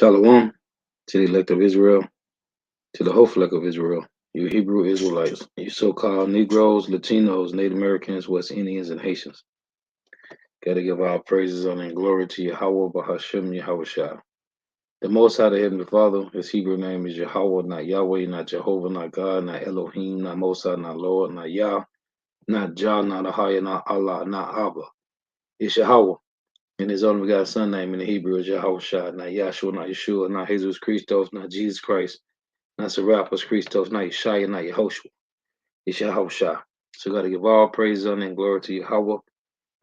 Shalom to the elect of Israel, to the whole flock of Israel, you Hebrew Israelites, you so-called Negroes, Latinos, Native Americans, West Indians, and Haitians. Gotta give our praises, honor, and glory to Yahweh, Bahashem, Yahweh Shah. The Most High, the Heavenly Father, his Hebrew name is Yahweh, not Yahweh, not Jehovah, not God, not Elohim, not Most High, not Lord, not Yah, not Jah, not Ahaya, not Allah, not Abba. It's Yahweh. And his only begotten son name in the Hebrew is Yahweh Shah, not Yahshua, not Yeshua, not Jesus Christos, not Jesus Christ. Not Serapis Christos, not Yeshaya, not Yehoshua. It's Yahushua. So gotta give all praise, honor, and glory to Yahweh.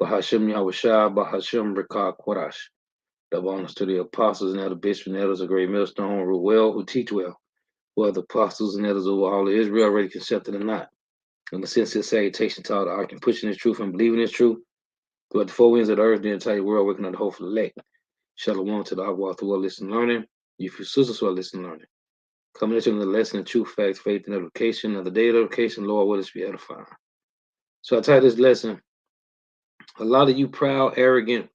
Bahashem Yahushua, Bahashem Rekah Korash. Double honors to the apostles and elder bishops and elders of great millstone who rule well, who teach well. Who are the apostles and elders over all of Israel, already concepted or not. And the sincere salutation to all the ark and pushing this truth and believing this truth. Throughout the four winds of the earth, the entire world, waking up the hopeful elect. Shalom to the Agua through our listen learning. You few sisters who are listening learning. Coming into the lesson of truth, facts, faith, and education. Of the day of education, Lord, let us be edifying. So I titled this lesson, a lot of you proud, arrogant,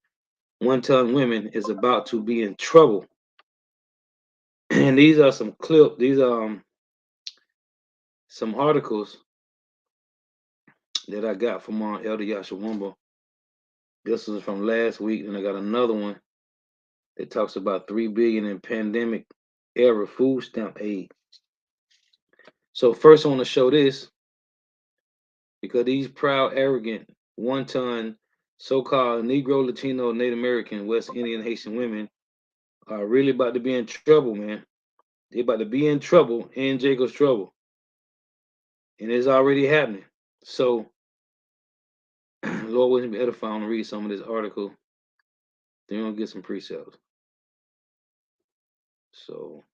one-ton women is about to be in trouble. And these are some clips, these are some articles that I got from Elder Yashawamba. This was from last week, and I got another one that talks about $3 billion in pandemic era food stamp aid. So first I want to show this because these proud, arrogant, one-ton, so-called Negro, Latino, Native American, West Indian, Haitian women are really about to be in trouble, man. They're about to be in trouble, in Jacob's trouble. And it's already happening. So, Lord willing be edifying to read some of this article. Then we're going to get some precepts. So,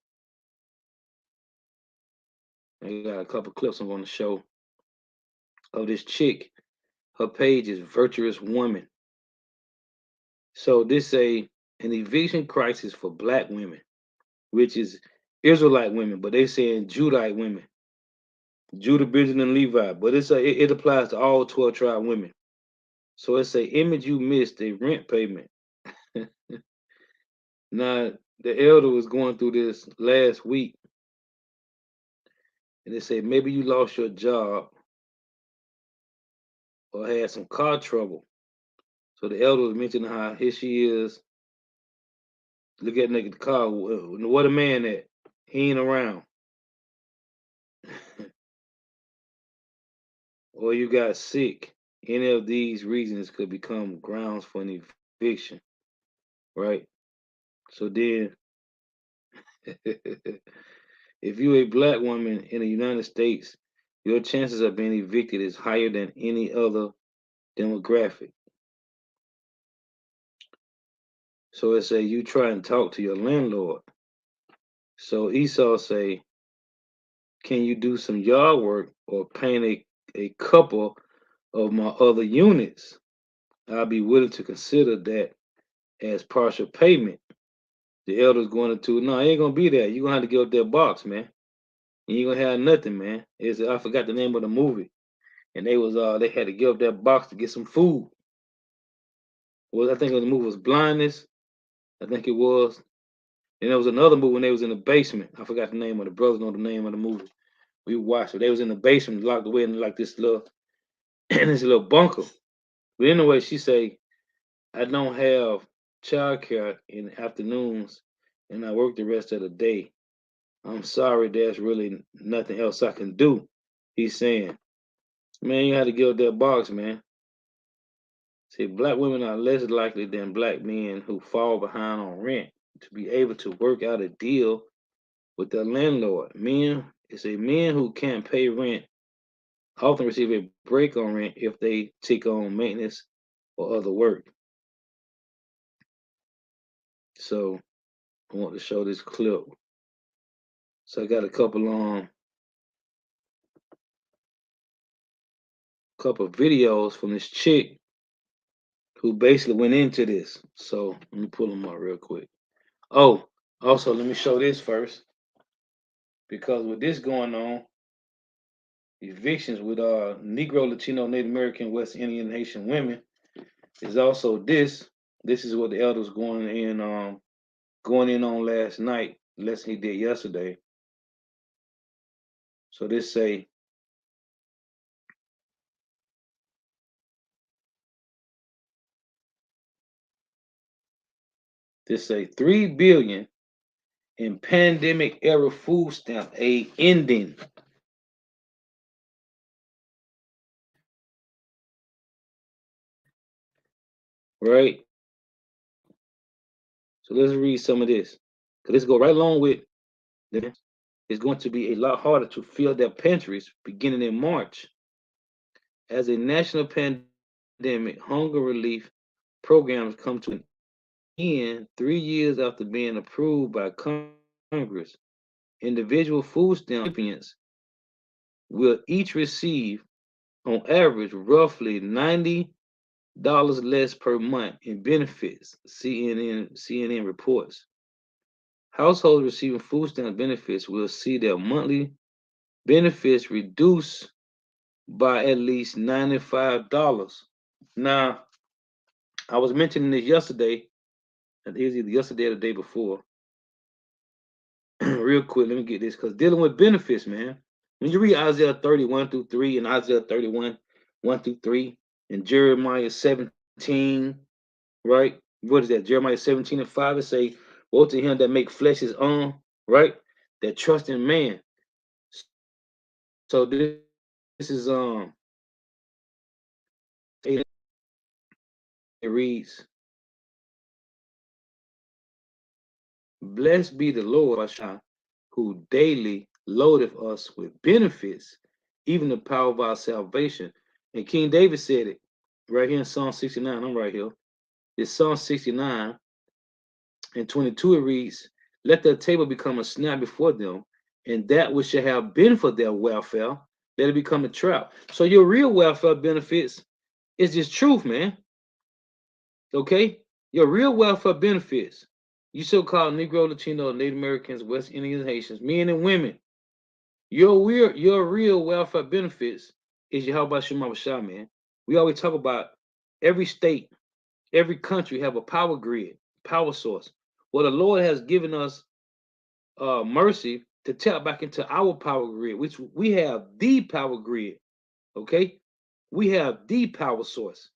I got a couple clips I'm going to show of this chick. Her page is Virtuous Woman. So, this an eviction crisis for black women, which is Israelite women, but they saying Judite women. Judah, Benjamin, and Levi, but it applies to all 12 tribe women. So it's a image you missed, a rent payment. Now, the elder was going through this last week, and they said maybe you lost your job or had some car trouble. So the elder was mentioning how here she is, look at the car, what a man at, he ain't around. Or you got sick. Any of these reasons could become grounds for an eviction, right? So then, if you're a black woman in the United States, your chances of being evicted is higher than any other demographic. So it say you try and talk to your landlord. So Esau say, can you do some yard work or paint a couple of my other units? I'll be willing to consider that as partial payment. The elder's going into, no, it ain't gonna be that. You're gonna have to give up that box, man. You ain't gonna have nothing, man. I forgot the name of the movie. And they had to give up that box to get some food. I think the movie was Blindness. I think it was. And there was another movie when they was in the basement. I forgot the name of the brothers know the name of the movie. We watched it. They was in the basement, locked away in like this little this little bunker. But anyway, she say, I don't have childcare in the afternoons and I work the rest of the day. I'm sorry, there's really nothing else I can do. He's saying, man, you had to give up that box, man. See, black women are less likely than black men who fall behind on rent to be able to work out a deal with their landlord. Men who can't pay rent often receive a break on rent if they take on maintenance or other work. So I want to show this clip. So I got a couple videos from this chick who basically went into this. So let me pull them up real quick. Oh, also let me show this first. Because with this going on, evictions with Negro, Latino, Native American, West Indian, Haitian women is also this. This is what the elders going in going in on last night, less than he did yesterday. So this say this say 3 billion in pandemic era food stamp aid ending. Right? So let's read some of this. Because this go right along with this. It's going to be a lot harder to fill their pantries beginning in March as a national pandemic hunger relief programs come to an end 3 years after being approved by Congress. Individual food stamp recipients will each receive, on average, roughly $90 less per month in benefits, CNN reports. Households receiving food stamp benefits will see their monthly benefits reduced by at least $95. Now, I was mentioning this yesterday, and it was either yesterday or the day before. Real quick, let me get this because dealing with benefits, man. When you read Isaiah 31 through 3 and Isaiah 31, 1 through 3, and Jeremiah 17, right? What is that? Jeremiah 17 and 5, it say, woe to him that make flesh his own, right? That trust in man. So this is it reads, blessed be the Lord who daily loadeth us with benefits, even the power of our salvation. And King David said it right here in Psalm 69. I'm right here. It's Psalm 69 and 22. It reads, let their table become a snare before them, and that which shall have been for their welfare, let it become a trap. So your real welfare benefits is just truth, man. Okay? Your real welfare benefits, you so-called Negro, Latino, Native Americans, West Indians, Haitians, men and women, your real welfare benefits is your how about Shema Shah, man. We always talk about every state, every country have a power grid, power source. Well, the Lord has given us mercy to tap back into our power grid, which we have the power grid. Okay, we have the power source.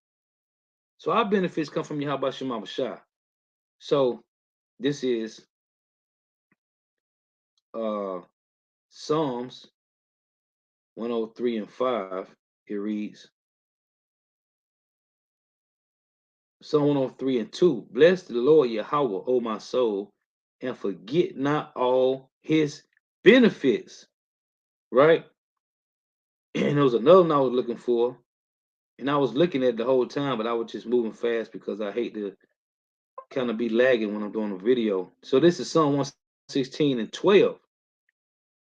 So our benefits come from Yahweh Shema Shah. So this is uh Psalms 103 and 5. It reads, Psalm 103 and 2. Bless the Lord Yahweh, O my soul, and forget not all his benefits. Right? And there was another one I was looking for. And I was looking at the whole time, but I was just moving fast because I hate to kind of be lagging when I'm doing a video. So this is Psalm 116 and 12.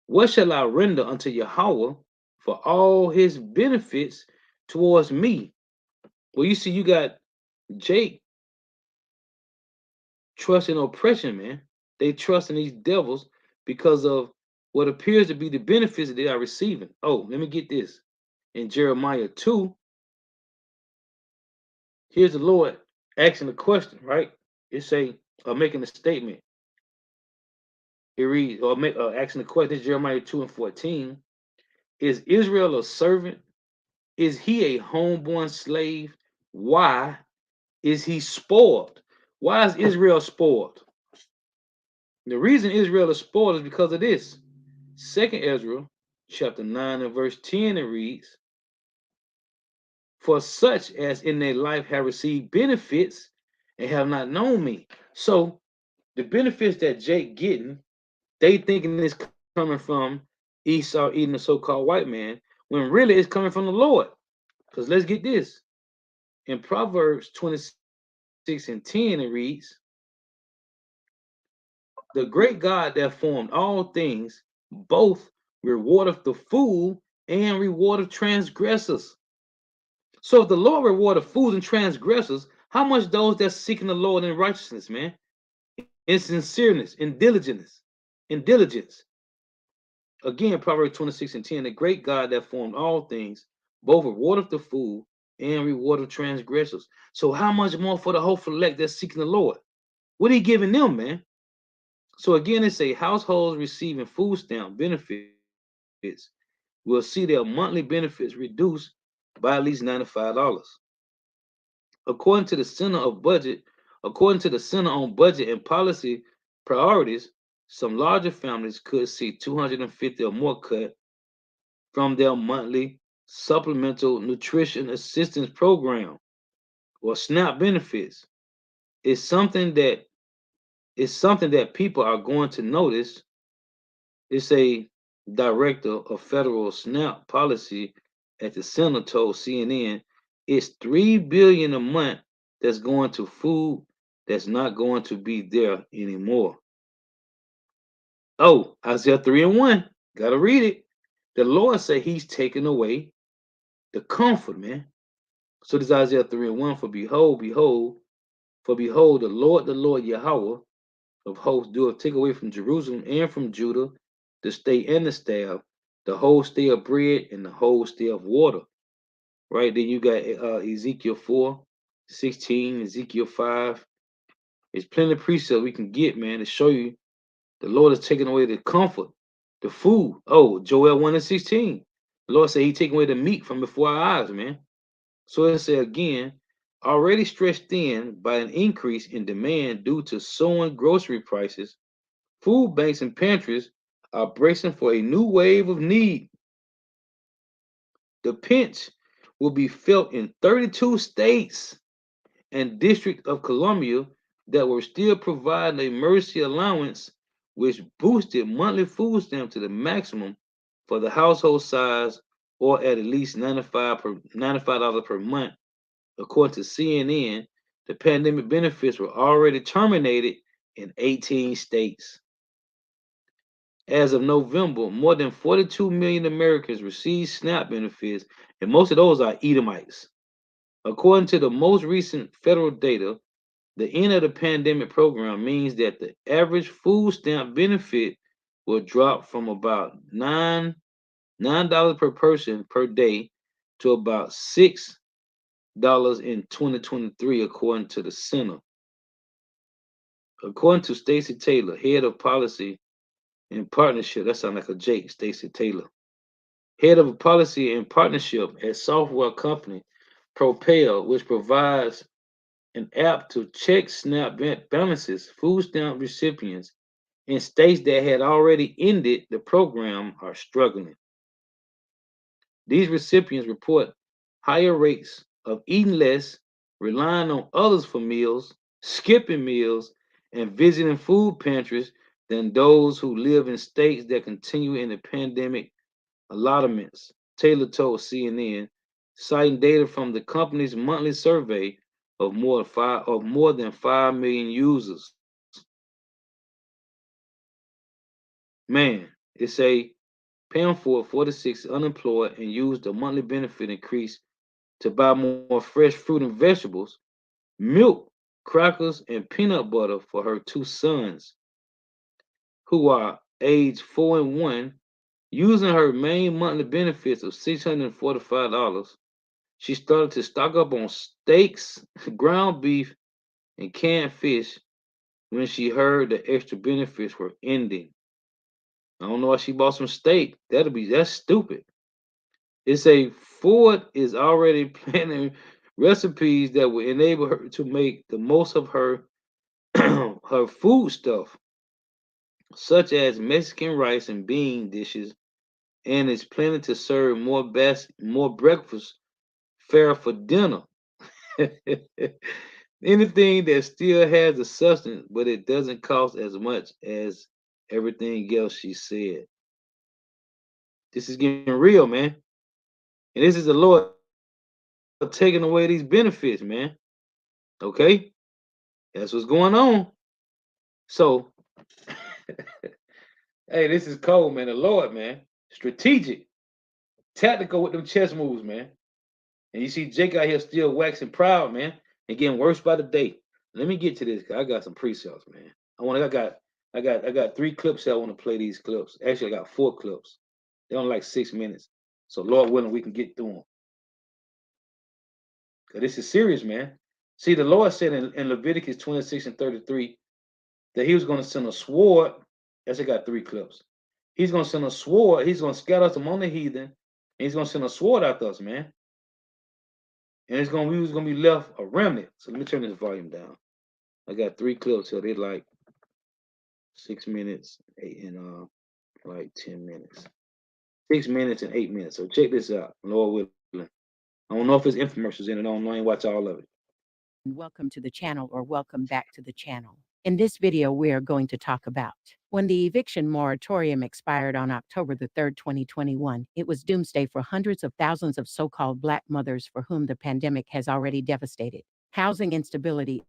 What shall I render unto Yahweh for all his benefits towards me? Well, you see, you got Jake trusting oppression, man. They trust in these devils because of what appears to be the benefits that they are receiving. Oh, let me get this. In Jeremiah 2, here's the Lord asking a question, right? It say, making a statement. It reads, asking the question, this is Jeremiah 2 and 14. Is Israel a servant? Is he a homeborn slave? Why is he spoiled? Why is Israel spoiled? The reason Israel is spoiled is because of this. Second Ezra, chapter 9 and verse 10, it reads, for such as in their life have received benefits and have not known me. So the benefits that Jake getting, they thinking it's coming from Esau eating the so-called white man, when really it's coming from the Lord. Because let's get this. In Proverbs 26 and 10, it reads, the great God that formed all things, both rewardeth the fool and rewardeth transgressors. So if the Lord rewarded fools and transgressors, how much those that seeking the Lord in righteousness, man, in sincereness, in diligence. Again, Proverbs 26 and 10, the great God that formed all things, both rewardeth the fool and rewardeth transgressors. So how much more for the hopeful elect that's seeking the Lord? What are he giving them, man? So again, it say households receiving food stamp benefits will see their monthly benefits reduced by at least $95. According to the Center of Budget, according to the Center on Budget and Policy Priorities, some larger families could see 250 or more cut from their monthly supplemental nutrition assistance program or SNAP benefits. It's something that people are going to notice. It's a director of federal SNAP policy at the center told CNN it's 3 billion a month that's going to food that's not going to be there anymore. Oh, Isaiah 3 and 1. Gotta read it. The Lord said he's taking away the comfort, man. So this Isaiah 3 and 1, for behold, the Lord Yahweh of hosts doeth take away from Jerusalem and from Judah the stay and the staff, the whole stay of bread and the whole stay of water. Right? Then you got Ezekiel 4:16, Ezekiel 5. There's plenty of precepts we can get, man, to show you the Lord is taking away the comfort, the food. Oh, Joel 1 and 16. The Lord said He taking away the meat from before our eyes, man. So it said again, already stretched thin by an increase in demand due to soaring grocery prices, food banks and pantries are bracing for a new wave of need. The pinch will be felt in 32 states and District of Columbia that were still providing a emergency allowance, which boosted monthly food stamp to the maximum for the household size or at least $95 per month. According to CNN, the pandemic benefits were already terminated in 18 states. As of November, more than 42 million Americans received SNAP benefits, and most of those are Edomites. According to the most recent federal data, the end of the pandemic program means that the average food stamp benefit will drop from about $9 per person per day to about $6 in 2023, according to the center. According to Stacey Taylor, head of policy and partnership, that sounds like a Jake, Stacey Taylor, head of policy and partnership at software company Propel, which provides an app to check SNAP balances, food stamp recipients in states that had already ended the program are struggling. These recipients report higher rates of eating less, relying on others for meals, skipping meals, and visiting food pantries than those who live in states that continue in the pandemic allotments, Taylor told CNN, citing data from the company's monthly survey of more than 5 million users. Man, it's a paying for 46 unemployed and used the monthly benefit increase to buy more fresh fruit and vegetables, milk, crackers, and peanut butter for her two sons, who are age 4 and 1, using her main monthly benefits of $645. She started to stock up on steaks, ground beef, and canned fish when she heard the extra benefits were ending. I don't know why she bought some steak. That's stupid. It's a Ford is already planning recipes that will enable her to make the most of her her food stuff, such as Mexican rice and bean dishes, and is planning to serve more breakfast fare for dinner. Anything that still has a substance, but it doesn't cost as much as everything else, she said. This is getting real, man. And this is the Lord taking away these benefits, man. Okay? That's what's going on. So, hey, this is cold, man. The Lord, man. Strategic, tactical with them chess moves, man. And you see Jake out here still waxing proud, man, and getting worse by the day. Let me get to this, 'cause I got some pre-sales, man. I got 3 clips that I want to play these clips. Actually, I got 4 clips. They're only like 6 minutes. So Lord willing, we can get through them. Cause this is serious, man. See, the Lord said in Leviticus 26 and 33, that he was going to send a sword. Actually, got three clips. He's going to send a sword. He's going to scatter us among the heathen. And he's going to send a sword after us, man. And we was going to be left a remnant. So let me turn this volume down. I got three clips here. They're like 6 minutes, and like 10 minutes. 6 minutes and 8 minutes. So check this out, Lord willing. I don't know if it's infomercials in it. I don't know. I ain't watch all of it. Welcome to the channel, or welcome back to the channel. In this video, we are going to talk about when the eviction moratorium expired on October the 3rd, 2021, it was doomsday for hundreds of thousands of so-called Black mothers for whom the pandemic has already devastated. Housing instability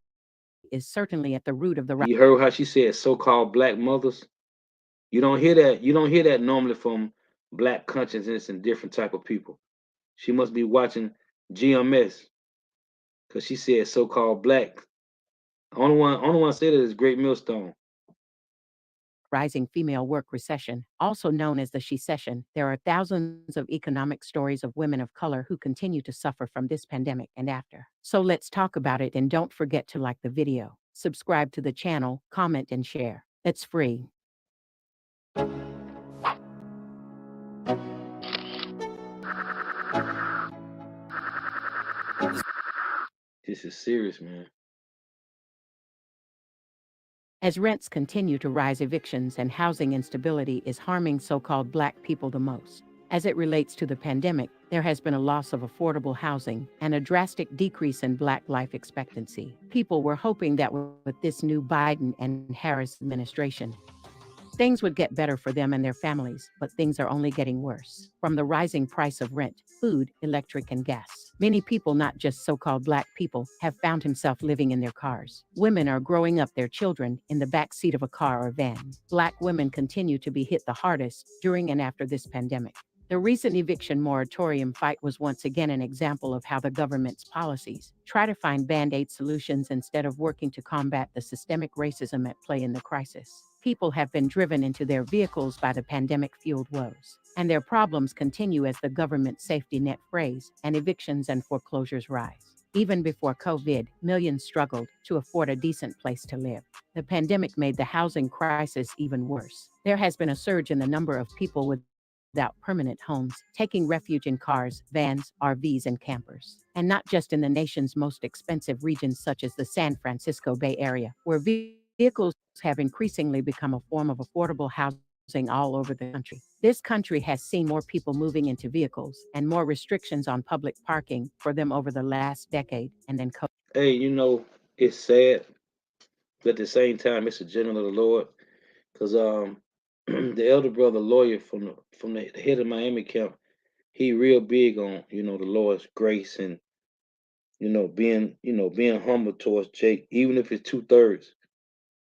is certainly at the root of the You heard how she said so-called Black mothers? You don't hear that. You don't hear that normally from Black consciousness and different type of people. She must be watching GMS because she said so-called Black. Only one said it is Great Millstone. rising female work recession, also known as the she-cession. There are thousands of economic stories of women of color who continue to suffer from this pandemic and after. So let's talk about it, and don't forget to like the video, subscribe to the channel, comment and share. It's free. This is serious, man. As rents continue to rise, evictions and housing instability is harming so-called Black people the most. As it relates to the pandemic, there has been a loss of affordable housing and a drastic decrease in Black life expectancy. People were hoping that with this new Biden and Harris administration, things would get better for them and their families, but things are only getting worse. From the rising price of rent, food, electric, and gas, many people, not just so-called Black people, have found himself living in their cars. Women are growing up their children in the back seat of a car or van. Black women continue to be hit the hardest during and after this pandemic. The recent eviction moratorium fight was once again an example of how the government's policies try to find band-aid solutions instead of working to combat the systemic racism at play in the crisis. People have been driven into their vehicles by the pandemic-fueled woes, and their problems continue as the government safety net frays and evictions and foreclosures rise. Even before COVID, millions struggled to afford a decent place to live. The pandemic made the housing crisis even worse. There has been a surge in the number of people without permanent homes, taking refuge in cars, vans, RVs, and campers. And not just in the nation's most expensive regions such as the San Francisco Bay Area, where vehicles have increasingly become a form of affordable housing all over the country. This country has seen more people moving into vehicles and more restrictions on public parking for them over the last decade, and then COVID. Hey, it's sad, but at the same time, it's a general of the Lord. Because the elder brother lawyer from the head of Miami camp, he real big on the Lord's grace and being humble towards Jake, even if it's 2/3,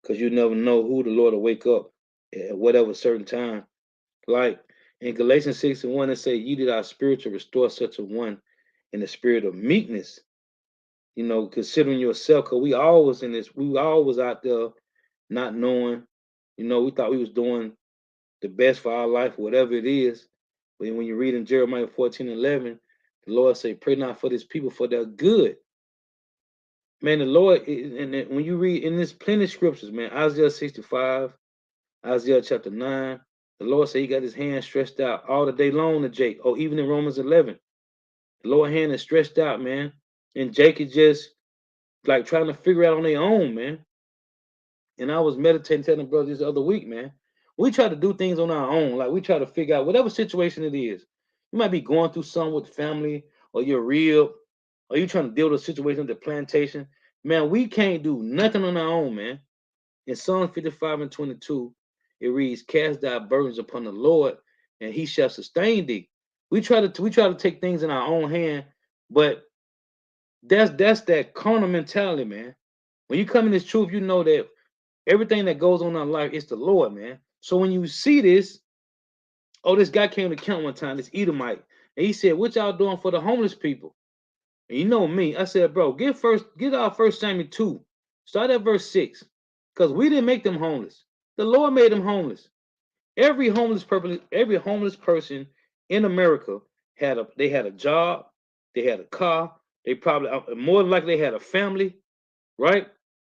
because you never know who the Lord will wake up at whatever certain time. Like in Galatians 6:1, it say, "Ye did our spirit to restore such a one in the spirit of meekness." Considering yourself, because we always out there not knowing. We thought we was doing the best for our life, whatever it is. But when you read in Jeremiah 14:11, the Lord say, "Pray not for this people, for their good." Man, the Lord, and when you read in this plenty of scriptures, man, Isaiah 65, Isaiah chapter 9, the Lord said he got his hand stretched out all the day long to Jake. Or even in Romans 11, the Lord hand is stretched out, man. And Jake is just like trying to figure out on their own, man. And I was meditating, telling the brothers this other week, man. We try to do things on our own. Like we try to figure out whatever situation it is. You might be going through something with family, or you're real, or you trying to deal with a situation at the plantation. Man, we can't do nothing on our own, man. In Psalm 55:22, it reads, "Cast thy burdens upon the Lord, and he shall sustain thee." We try to take things in our own hand, but that's that carnal mentality, man. When you come in this truth, you know that everything that goes on in our life is the Lord, man. So when you see this, this guy came to camp one time, this Edomite, and he said, "What y'all doing for the homeless people?" And you know me, I said, "Bro, get our First Samuel 2, start at verse 6, because we didn't make them homeless. The Lord made them homeless. Every homeless person in America they had a job, they had a car, they probably more than likely they had a family, right?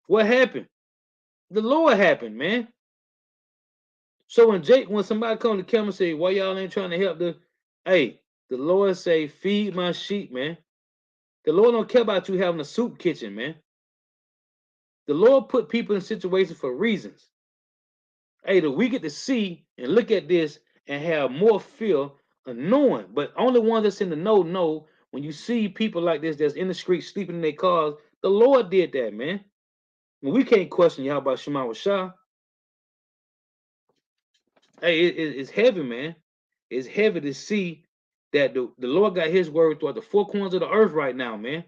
What happened? The Lord happened, man. So when somebody come to the camera and say, why y'all ain't trying to help hey, the Lord say, feed my sheep, man. The Lord don't care about you having a soup kitchen, man. The Lord put people in situations for reasons. Hey, that we get to see and look at this and have more feel of knowing. But only ones that's in the know when you see people like this that's in the street sleeping in their cars, the Lord did that, man. We can't question y'all about Shema Shah. Hey, it's heavy, man. It's heavy to see that the Lord got his word throughout the four corners of the earth right now, man.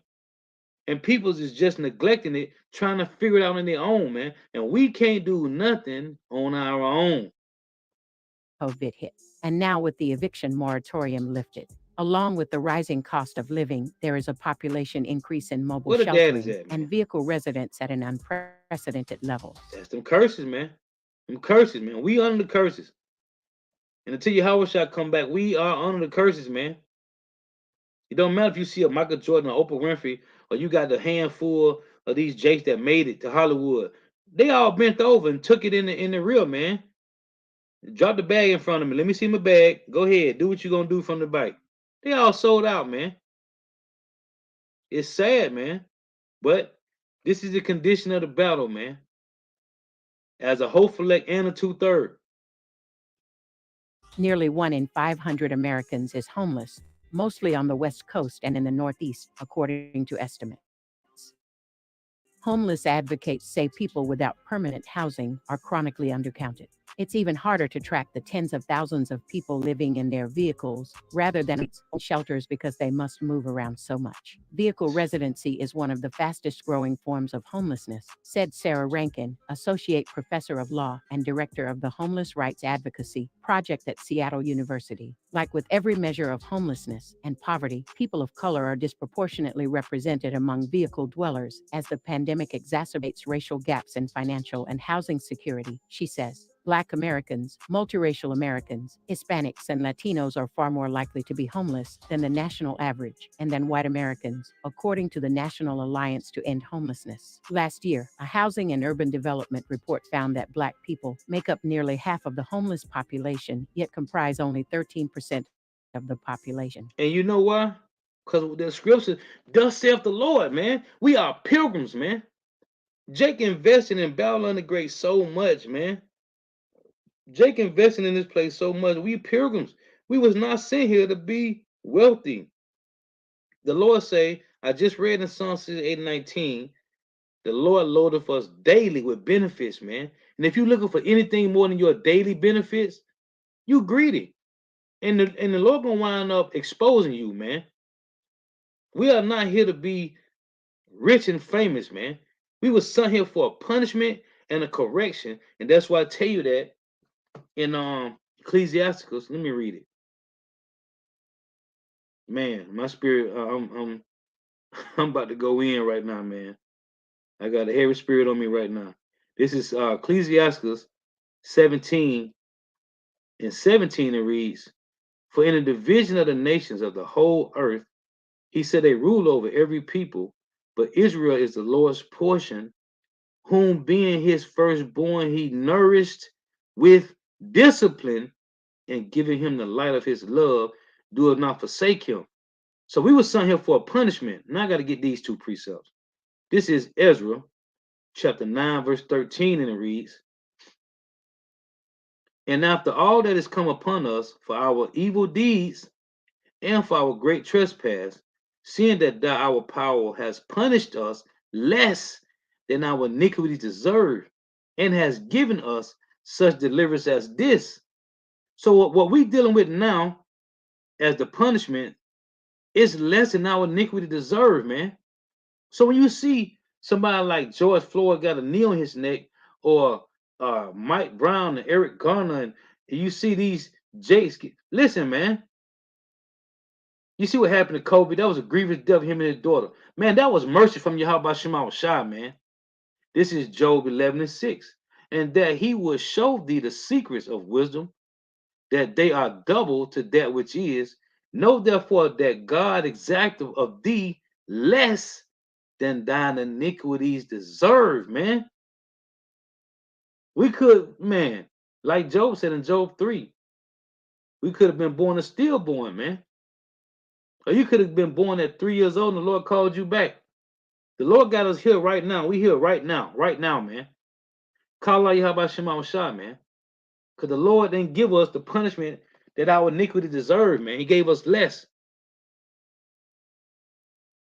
And people's is just neglecting it, trying to figure it out on their own, man. And we can't do nothing on our own. COVID hit. And now, with the eviction moratorium lifted, along with the rising cost of living, there is a population increase in mobile Where the dad is sheltering at, and man? vehicle residents at an unprecedented levels. That's them curses, man. Them curses, man. We under the curses. And until Yahweh shall come back, we are under the curses, man. It don't matter if you see a Michael Jordan or Oprah Winfrey, or you got the handful of these jakes that made it to Hollywood. They all bent over and took it in the real, man. Drop the bag in front of me. Let me see my bag. Go ahead. Do what you're gonna do from the bike. They all sold out, man. It's sad, man. But this is the condition of the battle, man. As a hopeful and a two-third. Nearly 1 in 500 Americans is homeless, mostly on the West Coast and in the Northeast, according to estimates. Homeless advocates say people without permanent housing are chronically undercounted. It's even harder to track the tens of thousands of people living in their vehicles rather than shelters because they must move around so much. Vehicle residency is one of the fastest growing forms of homelessness, said Sarah Rankin, Associate Professor of Law and Director of the Homeless Rights Advocacy Project at Seattle University. Like with every measure of homelessness and poverty, people of color are disproportionately represented among vehicle dwellers as the pandemic exacerbates racial gaps in financial and housing security, she says. Black Americans, multiracial Americans, Hispanics, and Latinos are far more likely to be homeless than the national average and than white Americans, according to the National Alliance to End Homelessness. Last year, a housing and urban development report found that Black people make up nearly half of the homeless population, yet comprise only 13% of the population. And you know why? Because the scripture, thus saith the Lord, man. We are pilgrims, man. Jake invested in Babylon the Great so much, man. Jake invested in this place so much. We pilgrims. We was not sent here to be wealthy. The Lord say, I just read in Psalm 8:19, the Lord loadeth us daily with benefits, man. And if you're looking for anything more than your daily benefits, you greedy. And the Lord gonna wind up exposing you, man. We are not here to be rich and famous, man. We were sent here for a punishment and a correction, and that's why I tell you that in Ecclesiasticus. Let me read it. Man, my spirit, I'm about to go in right now, man. I got a heavy spirit on me right now. This is Ecclesiasticus 17 and 17. It reads, "For in the division of the nations of the whole earth, he said they rule over every people, but Israel is the Lord's portion, whom being his firstborn he nourished with discipline, and giving him the light of his love, doeth not forsake him." So we were sent here for a punishment. Now I got to get these two precepts. This is Ezra chapter 9, verse 13, and it reads, "And after all that is come upon us for our evil deeds and for our great trespass, seeing that our power has punished us less than our iniquities deserve, and has given us such deliverance as this." So what we dealing with now as the punishment is less than our iniquity deserve, man. So when you see somebody like George Floyd got a knee on his neck, or Mike Brown and Eric Garner, and you see these Jakes, listen, man. You see what happened to Kobe? That was a grievous death of him and his daughter. Man, that was mercy from Yahweh Shema Shai, man. This is Job 11 and 6. "And that he will show thee the secrets of wisdom, that they are double to that which is. Know therefore that God exacteth of thee less than thine iniquities deserve," man. We could, man, like Job said in Job 3, we could have been born a stillborn, man. Or you could have been born at 3 years old and the Lord called you back. The Lord got us here right now. We here right now, man. Call out Yahweh Shema Shah, man. Because the Lord didn't give us the punishment that our iniquity deserved, man. He gave us less.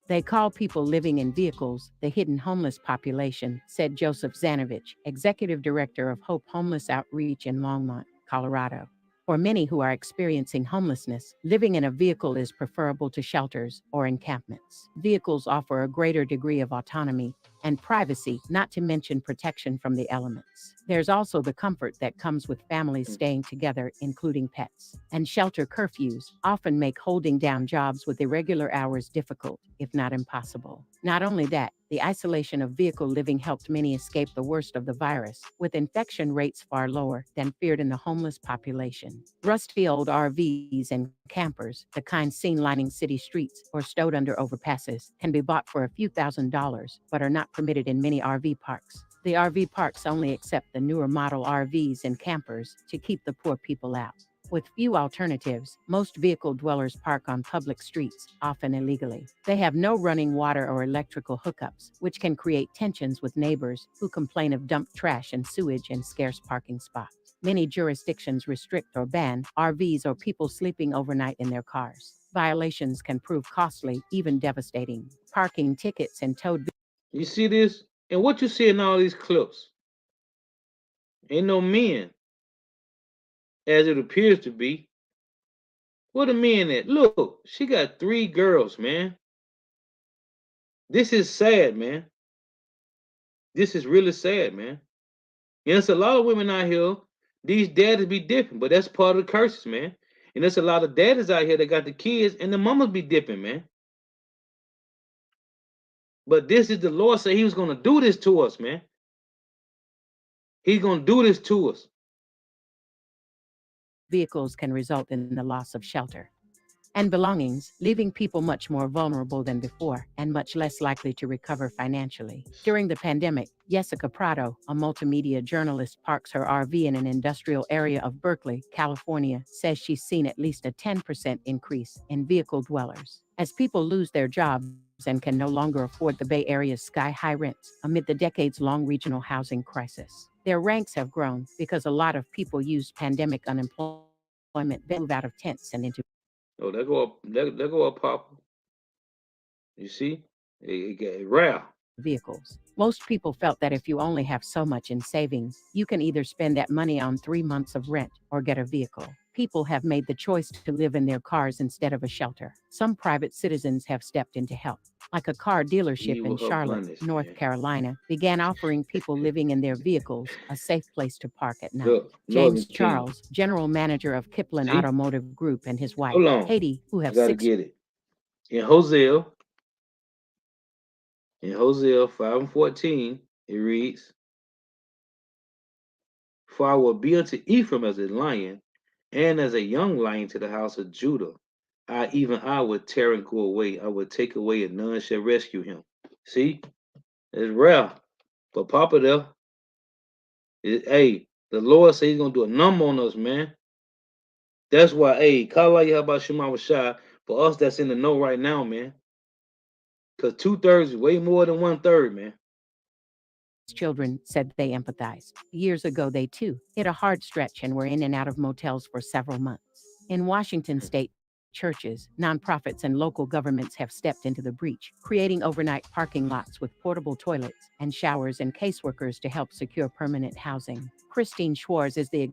They call people living in vehicles the hidden homeless population, said Joseph Zanovich, executive director of Hope Homeless Outreach in Longmont, Colorado. For many who are experiencing homelessness, living in a vehicle is preferable to shelters or encampments. Vehicles offer a greater degree of autonomy and privacy, not to mention protection from the elements. There's also the comfort that comes with families staying together, including pets. And shelter curfews often make holding down jobs with irregular hours difficult, if not impossible. Not only that, the isolation of vehicle living helped many escape the worst of the virus, with infection rates far lower than feared in the homeless population. Rusty old RVs and campers, the kind seen lining city streets or stowed under overpasses, can be bought for a few $1,000s, but are not permitted in many RV parks. The RV parks only accept the newer model RVs and campers to keep the poor people out. With few alternatives, most vehicle dwellers park on public streets, often illegally. They have no running water or electrical hookups, which can create tensions with neighbors who complain of dumped trash and sewage and scarce parking spots. Many jurisdictions restrict or ban RVs or people sleeping overnight in their cars. Violations can prove costly, even devastating. Parking tickets and towed. You see this? And what you see in all these clips, ain't no men, as it appears to be. What a men at? Look, she got 3 girls, man. This is sad, man. This is really sad, man. And there's a lot of women out here, these daddies be dipping, but that's part of the curses, man. And there's a lot of daddies out here that got the kids and the mamas be dipping, man. But this is the Lord said he was going to do this to us, man. He's going to do this to us. Vehicles can result in the loss of shelter and belongings, leaving people much more vulnerable than before and much less likely to recover financially. During the pandemic, Jessica Prado, a multimedia journalist, parks her RV in an industrial area of Berkeley, California, says she's seen at least a 10% increase in vehicle dwellers. As people lose their jobs and can no longer afford the Bay Area's sky-high rents amid the decades-long regional housing crisis. Their ranks have grown because a lot of people used pandemic unemployment to move out of tents and into Oh, there go up, Papa. You see? It got rare. vehicles. Most people felt that if you only have so much in savings, you can either spend that money on 3 months of rent or get a vehicle. People have made the choice to live in their cars instead of a shelter. Some private citizens have stepped in to help, like a car dealership Leave in with her Charlotte, bunnies, North man. Carolina, began offering people living in their vehicles a safe place to park at night. Look, James Northern Kingdom. Charles, general manager of Kipling See? Automotive Group, and his wife, Hold on. Haiti, who I have gotta 6 get it. In Hosea, in Hosea 5 and 14, it reads, For I will be unto Ephraim as a lion, and as a young lion to the house of Judah. I would tear and go away. I would take away, and none shall rescue him. See, it's rare. But Papa there, hey, the Lord said he's gonna do a number on us, man. That's why, hey, call out about Shema Shai for us that's in the know right now, man. Because 2/3 is way more than 1/3, man. children said they empathized. Years ago, they too hit a hard stretch and were in and out of motels for several months. In Washington state, churches, nonprofits, and local governments have stepped into the breach, creating overnight parking lots with portable toilets and showers and caseworkers to help secure permanent housing. Christine Schwartz is the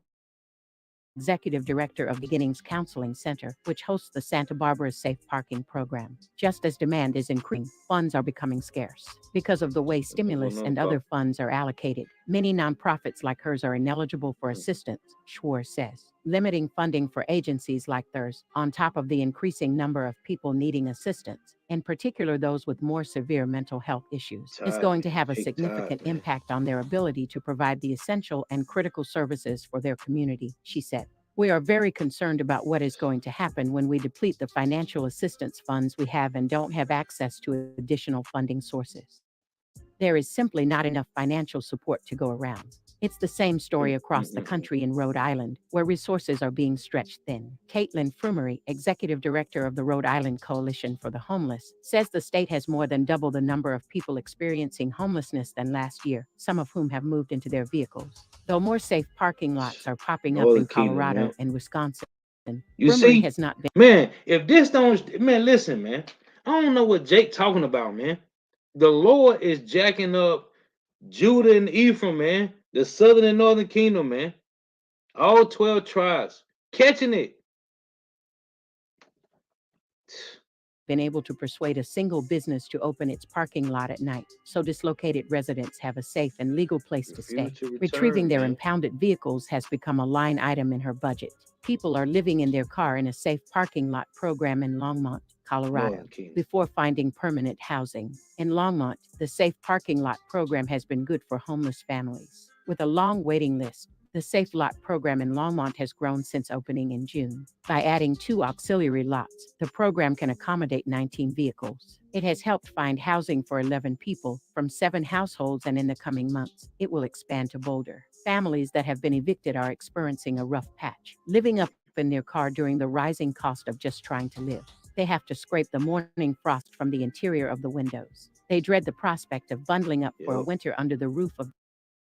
executive director of Beginnings Counseling Center, which hosts the Santa Barbara Safe Parking Program. Just as demand is increasing, funds are becoming scarce. Because of the way stimulus and other funds are allocated, many nonprofits like hers are ineligible for assistance, Schwartz says. Limiting funding for agencies like theirs, on top of the increasing number of people needing assistance, in particular those with more severe mental health issues, is going to have a significant impact on their ability to provide the essential and critical services for their community, she said. We are very concerned about what is going to happen when we deplete the financial assistance funds we have and don't have access to additional funding sources. There is simply not enough financial support to go around. It's the same story Mm, across mm, the mm, mm. country in Rhode Island, where resources are being stretched thin. Caitlin Frumery, executive director of the Rhode Island Coalition for the Homeless, says the state has more than double the number of people experiencing homelessness than last year, some of whom have moved into their vehicles. Though more safe parking lots are popping up Northern in Kingdom, man. Colorado and Wisconsin, You Frumery see, has not been man, if this don't, man, listen, man. I don't know what Jake talking about, man. The Lord is jacking up Judah and Ephraim, man. The southern and northern kingdom, man. All 12 tribes. Catching it. been able to persuade a single business to open its parking lot at night, so dislocated residents have a safe and legal place to stay. Refuse to Retrieving return, their man. impounded vehicles has become a line item in her budget. People are living in their car in a safe parking lot program in Longmont, Colorado, Northern kingdom. before finding permanent housing. In Longmont, the safe parking lot program has been good for homeless families. With a long waiting list, the Safe Lot program in Longmont has grown since opening in June. By adding 2 auxiliary lots, the program can accommodate 19 vehicles. It has helped find housing for 11 people from 7 households, and in the coming months, it will expand to Boulder. Families that have been evicted are experiencing a rough patch, living up in their car during the rising cost of just trying to live. They have to scrape the morning frost from the interior of the windows. They dread the prospect of bundling up for a Yep. winter under the roof of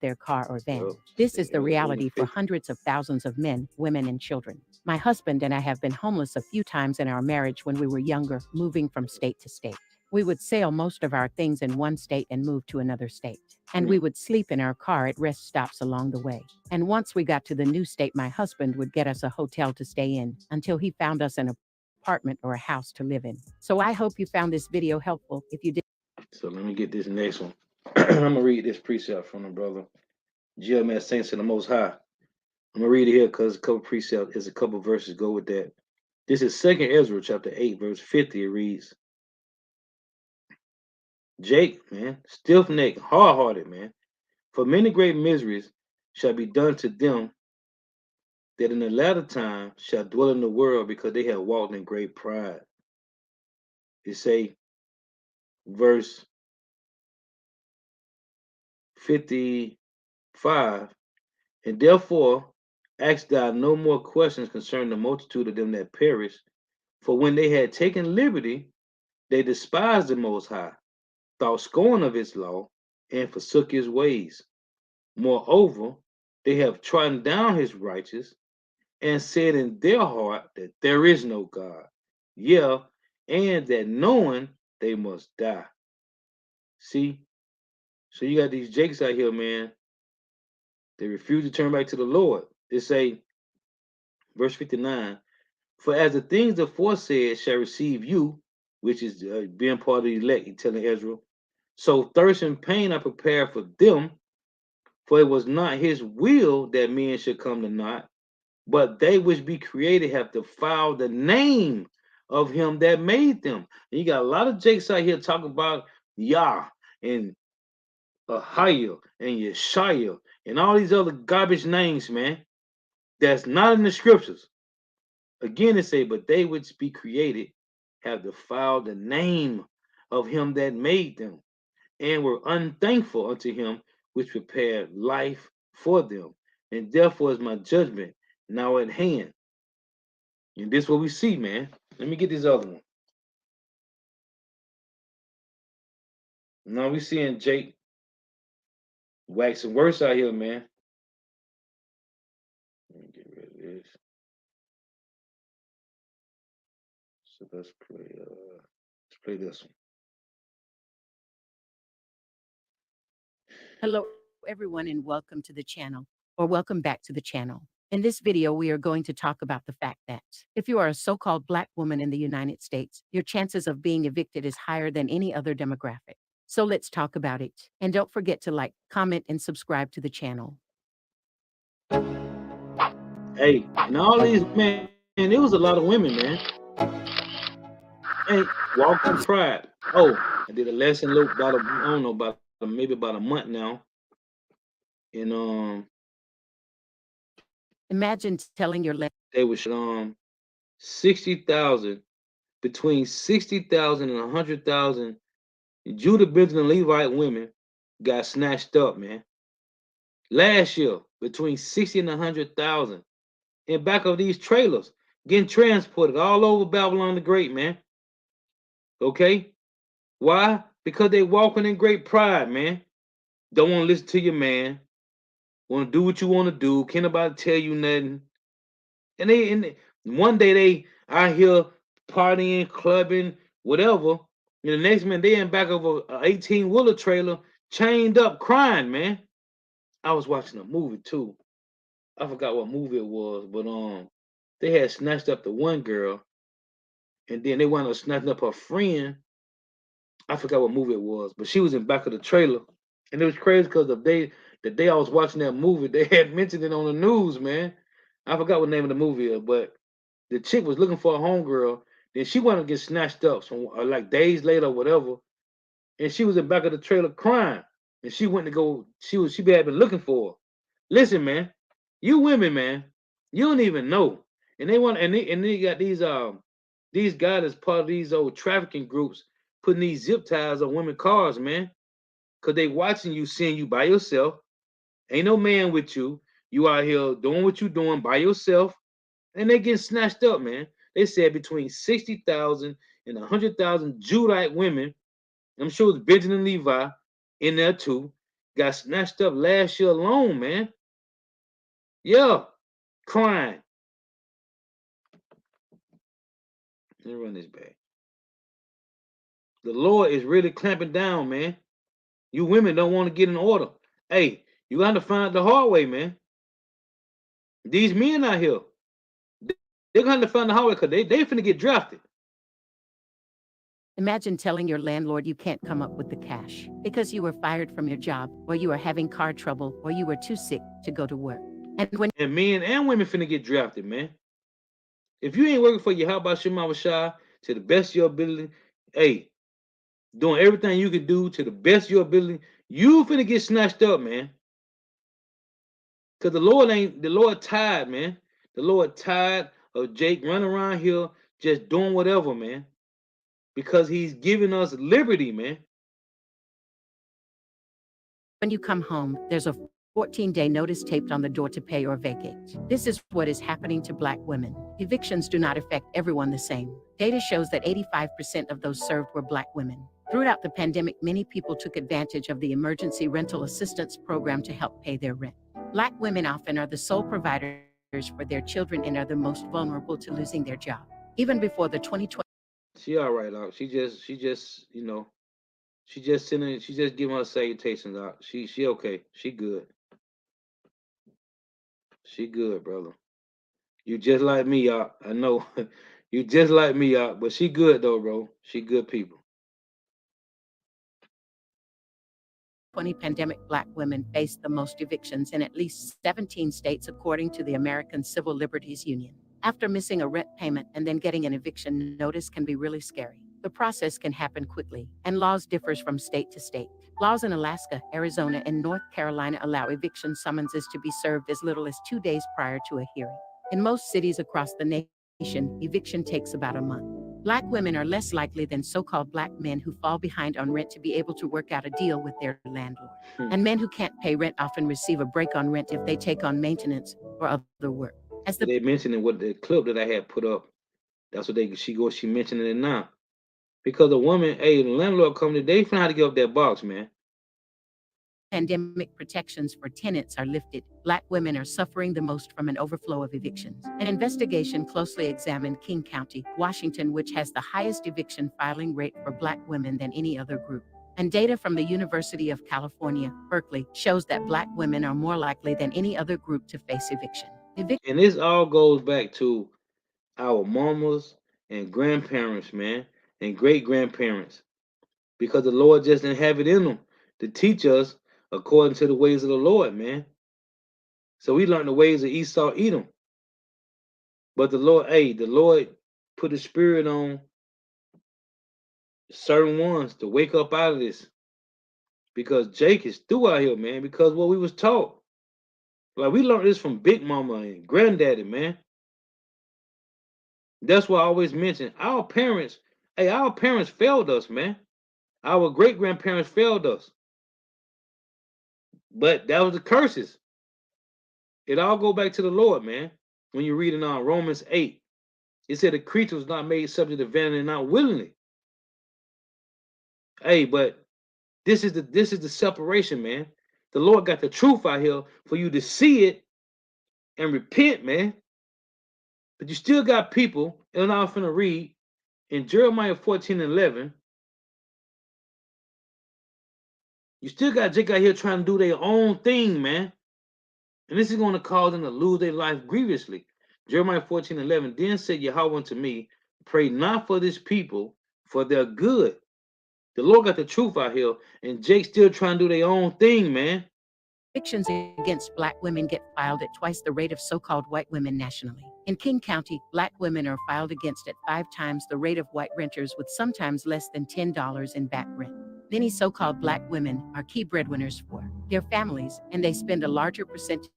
their car or van. Yep. This is They the gotta go in the reality for fix. hundreds of thousands of men, women, and children. My husband and I have been homeless a few times in our marriage when we were younger, moving from state to state. We would sell most of our things in one state and move to another state. And we would sleep in our car at rest stops along the way. And once we got to the new state, my husband would get us a hotel to stay in until he found us an apartment or a house to live in. So I hope you found this video helpful. If you did, So let me get this next one. I'm gonna read this precept from the brother. GMS Saints in the Most High. I'm gonna read it here because a couple precepts is a couple verses go with that. This is Second Ezra chapter 8, verse 50. It reads, Jake, man, stiff necked, hard hearted, man. For many great miseries shall be done to them that in the latter time shall dwell in the world because they have walked in great pride. It say verse 55, and therefore ask thou no more questions concerning the multitude of them that perish, for when they had taken liberty, they despised the Most High, thought scorn of his law, and forsook his ways. Moreover, they have trodden down his righteous, and said in their heart that there is no God. Yeah, and that knowing they must die. See, so you got these Jakes out here, man. They refuse to turn back to the Lord. They say, verse 59, for as the things aforesaid shall receive you, which is being part of the elect, he telling Ezra, so thirst and pain are prepared for them, for it was not his will that men should come to naught, but they which be created have defiled the name of him that made them. And you got a lot of Jakes out here talking about Yah and Ahia and Yeshaya and all these other garbage names, man. That's not in the scriptures. Again, it say, but they which be created have defiled the name of him that made them, and were unthankful unto him which prepared life for them. And therefore is my judgment now at hand. And this is what we see, man. Let me get this other one. Now we seeing Jake waxing worse out here, man. Let me get rid of this. So let's play this one. hello everyone and welcome to the channel, or welcome back to the channel. In this video, we are going to talk about the fact that if you are a so-called Black woman in the United States, your chances of being evicted is higher than any other demographic. So let's talk about it. And don't forget to like, comment, and subscribe to the channel. Hey, and all these, man, there was a lot of women, man. Hey, walked in pride. Oh, I did a lesson look about I don't know, about maybe about a month now. And Imagine telling your they was 60,000, between 60,000 and 100,000 Judah, Benjamin, and Levite women got snatched up, man. last year, between 60 and 100,000 in back of these trailers, getting transported all over Babylon the Great, man. Okay? Why? Because they walking in great pride, man. Don't want to listen to your man. Want to do what you want to do. Can't nobody tell you nothing. One day they out here partying, clubbing, whatever. And the next minute they in back of a 18 wheeler trailer, chained up, crying, man. I was watching a movie too. I forgot what movie it was, but they had snatched up the one girl, and then they wound up snatching up her friend. I forgot what movie it was, but she was in back of the trailer, and it was crazy because the day I was watching that movie, they had mentioned it on the news, man. I forgot what the name of the movie is, but the chick was looking for a homegirl. Then she wanted to get snatched up, some like days later, or whatever. And she was in back of the trailer crying. And she went to go. She had been looking for her. Listen, man, you women, man, you don't even know. And they want and they got these guys as part of these old trafficking groups putting these zip ties on women cars, man, because they watching you, seeing you by yourself. Ain't no man with you. You out here doing what you doing by yourself, and they getting snatched up, man. They said between 60,000 and 100,000 Judite women, I'm sure it's Benjamin and Levi in there too, got snatched up last year alone, man. Yeah, crying. Let me run this back. The Lord is really clamping down, man. You women don't want to get in order. Hey, you got to find the hard way, man. These men out here, they're going to find the hard way because they finna get drafted. Imagine telling your landlord you can't come up with the cash because you were fired from your job, or you are having car trouble, or you were too sick to go to work. And when And men and women finna get drafted, man. If you ain't working for your how about your mama shy to the best of your ability, hey, doing everything you can do to the best of your ability, you finna get snatched up, man. Cause the Lord tired, man. The Lord tired of Jake running around here just doing whatever, man. Because he's giving us liberty, man. you come home, there's a 14-day notice taped on the door to pay or vacate. This is what is happening to Black women. Evictions do not affect everyone the same. Data shows that 85% of those served were Black women. Throughout the pandemic, many people took advantage of the Emergency Rental Assistance Program to help pay their rent. Black women often are the sole providers for their children and are the most vulnerable to losing their job. Even before the 2020 She all right, out. She just giving us salutations out. She okay. She good. She good, brother. You just like me, out. I know. You just like me, out. But she good though, bro. She good people. pandemic, Black women faced the most evictions in at least 17 states, according to the American Civil Liberties Union. After missing a rent payment and then getting an eviction notice can be really scary. The process can happen quickly, and laws differs from state to state. Laws in Alaska, Arizona, and North Carolina allow eviction summonses to be served as little as 2 days prior to a hearing. In most cities across the nation, eviction takes about a month. Black women are less likely than so-called Black men who fall behind on rent to be able to work out a deal with their landlord. And men who can't pay rent often receive a break on rent if they take on maintenance or other work. As the They mentioned in what the clip that I had put up. That's what she mentioning it now. Because a woman, hey, the landlord company, they find how to get up that box, man. pandemic protections for tenants are lifted, Black women are suffering the most from an overflow of evictions. An investigation closely examined King County, Washington, which has the highest eviction filing rate for Black women than any other group. And data from the University of California, Berkeley, shows that Black women are more likely than any other group to face eviction. And this all goes back to our mamas and grandparents, man, and great grandparents. Because the Lord just didn't have it in them to teach us according to the ways of the Lord, man. So we learned the ways of Esau, Edom. But the Lord put a spirit on certain ones to wake up out of this. Because Jake is through out here, man. Because what we was taught. Like we learned this from Big Mama and Granddaddy, man. That's why I always mention our parents. Hey, our parents failed us, man. Our great grandparents failed us. But that was the curses. It all go back to the Lord, man. When you read in Romans 8, it said the creature was not made subject to vanity and not willingly. Hey, but this is the separation, man. The Lord got the truth out here for you to see it and repent, man. But you still got people, and I'm finna read in Jeremiah 14:11. You still got Jake out here trying to do their own thing, man. And this is going to cause them to lose their life grievously. Jeremiah 14:11. Then said Yahweh unto me, pray not for this people, for their good. The Lord got the truth out here, and Jake still trying to do their own thing, man. Evictions against black women get filed at twice the rate of so-called white women nationally. In King County, black women are filed against at 5 times the rate of white renters, with sometimes less than $10 in back rent. Many so-called black women are key breadwinners for their families, and they spend a larger percentage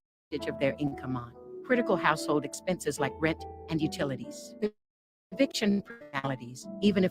of their income on critical household expenses like rent and utilities. Eviction penalties, even if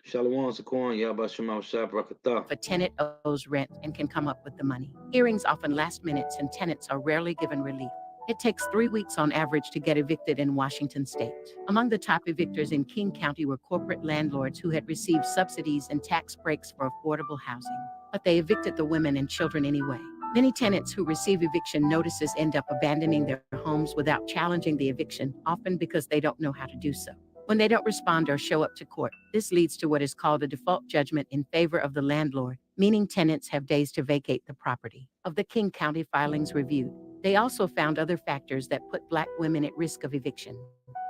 Shalom Saquon, Yabashim Shab Rakatah. a tenant owes rent and can come up with the money. Hearings often last minutes and tenants are rarely given relief. It takes 3 weeks on average to get evicted in Washington state. Among the top evictors in King County were corporate landlords who had received subsidies and tax breaks for affordable housing, but they evicted the women and children anyway. Many tenants who receive eviction notices end up abandoning their homes without challenging the eviction, often because they don't know how to do so. When they don't respond or show up to court, this leads to what is called a default judgment in favor of the landlord, meaning tenants have days to vacate the property. Of the King County filings reviewed, they also found other factors that put black women at risk of eviction.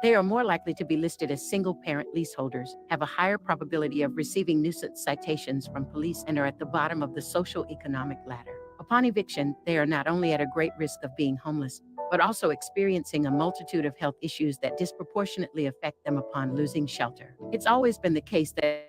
They are more likely to be listed as single-parent leaseholders, have a higher probability of receiving nuisance citations from police, and are at the bottom of the social-economic ladder. Upon eviction, they are not only at a great risk of being homeless, but also experiencing a multitude of health issues that disproportionately affect them upon losing shelter. It's always been the case that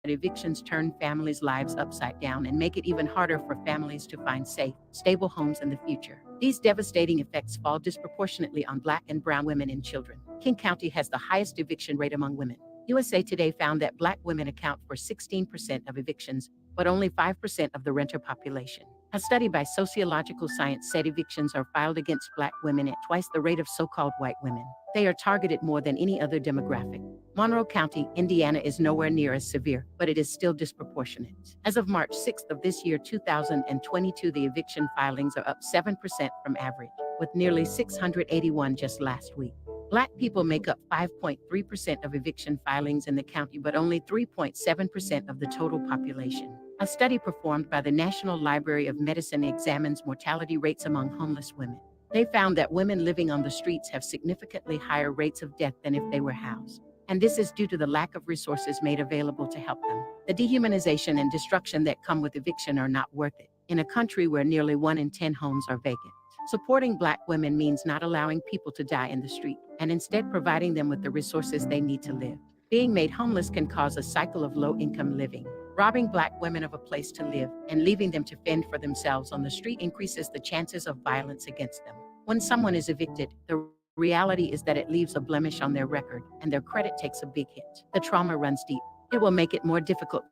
evictions turn families' lives upside down and make it even harder for families to find safe, stable homes in the future. These devastating effects fall disproportionately on black and brown women and children. King County has the highest eviction rate among women. USA Today found that black women account for 16% of evictions, but only 5% of the renter population. A study by Sociological Science said evictions are filed against black women at twice the rate of so-called white women. They are targeted more than any other demographic. Monroe County, Indiana is nowhere near as severe, but it is still disproportionate. As of March 6th of this year, 2022, the eviction filings are up 7% from average, with nearly 681 just last week. Black people make up 5.3% of eviction filings in the county, but only 3.7% of the total population. A study performed by the National Library of Medicine examines mortality rates among homeless women. They found that women living on the streets have significantly higher rates of death than if they were housed. And this is due to the lack of resources made available to help them. The dehumanization and destruction that come with eviction are not worth it, in a country where nearly 1 in 10 homes are vacant. Supporting black women means not allowing people to die in the street, and instead providing them with the resources they need to live. Being made homeless can cause a cycle of low-income living. Robbing black women of a place to live and leaving them to fend for themselves on the street increases the chances of violence against them. When someone is evicted, the reality is that it leaves a blemish on their record, and their credit takes a big hit. The trauma runs deep. It will make it more difficult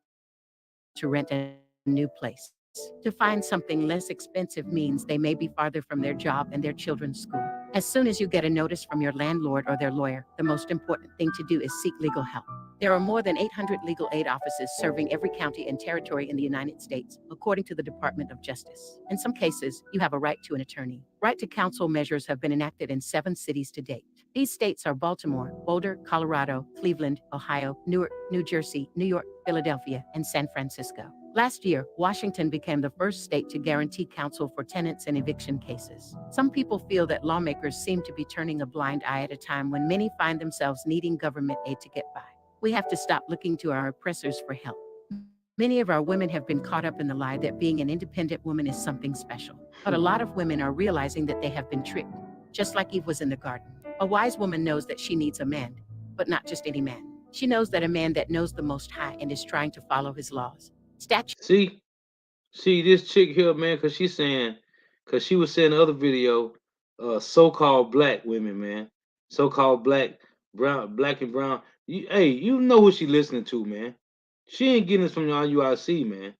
to rent a new place. To find something less expensive means they may be farther from their job and their children's school. As soon as you get a notice from your landlord or their lawyer, the most important thing to do is seek legal help. There are more than 800 legal aid offices serving every county and territory in the United States, according to the Department of Justice. In some cases, you have a right to an attorney. Right to counsel measures have been enacted in 7 cities to date. These states are Baltimore, Boulder, Colorado, Cleveland, Ohio, Newark, New Jersey, New York, Philadelphia, and San Francisco. Last year, Washington became the first state to guarantee counsel for tenants in eviction cases. Some people feel that lawmakers seem to be turning a blind eye at a time when many find themselves needing government aid to get by. We have to stop looking to our oppressors for help. Many of our women have been caught up in the lie that being an independent woman is something special. But a lot of women are realizing that they have been tricked, just like Eve was in the garden. A wise woman knows that she needs a man, but not just any man. She knows that a man that knows the Most High and is trying to follow his laws. See this chick here, man, cause she was saying in the other video, so-called black women, man, so-called black and brown. Hey, you know who she listening to, man? She ain't getting this from y'all UIC, man.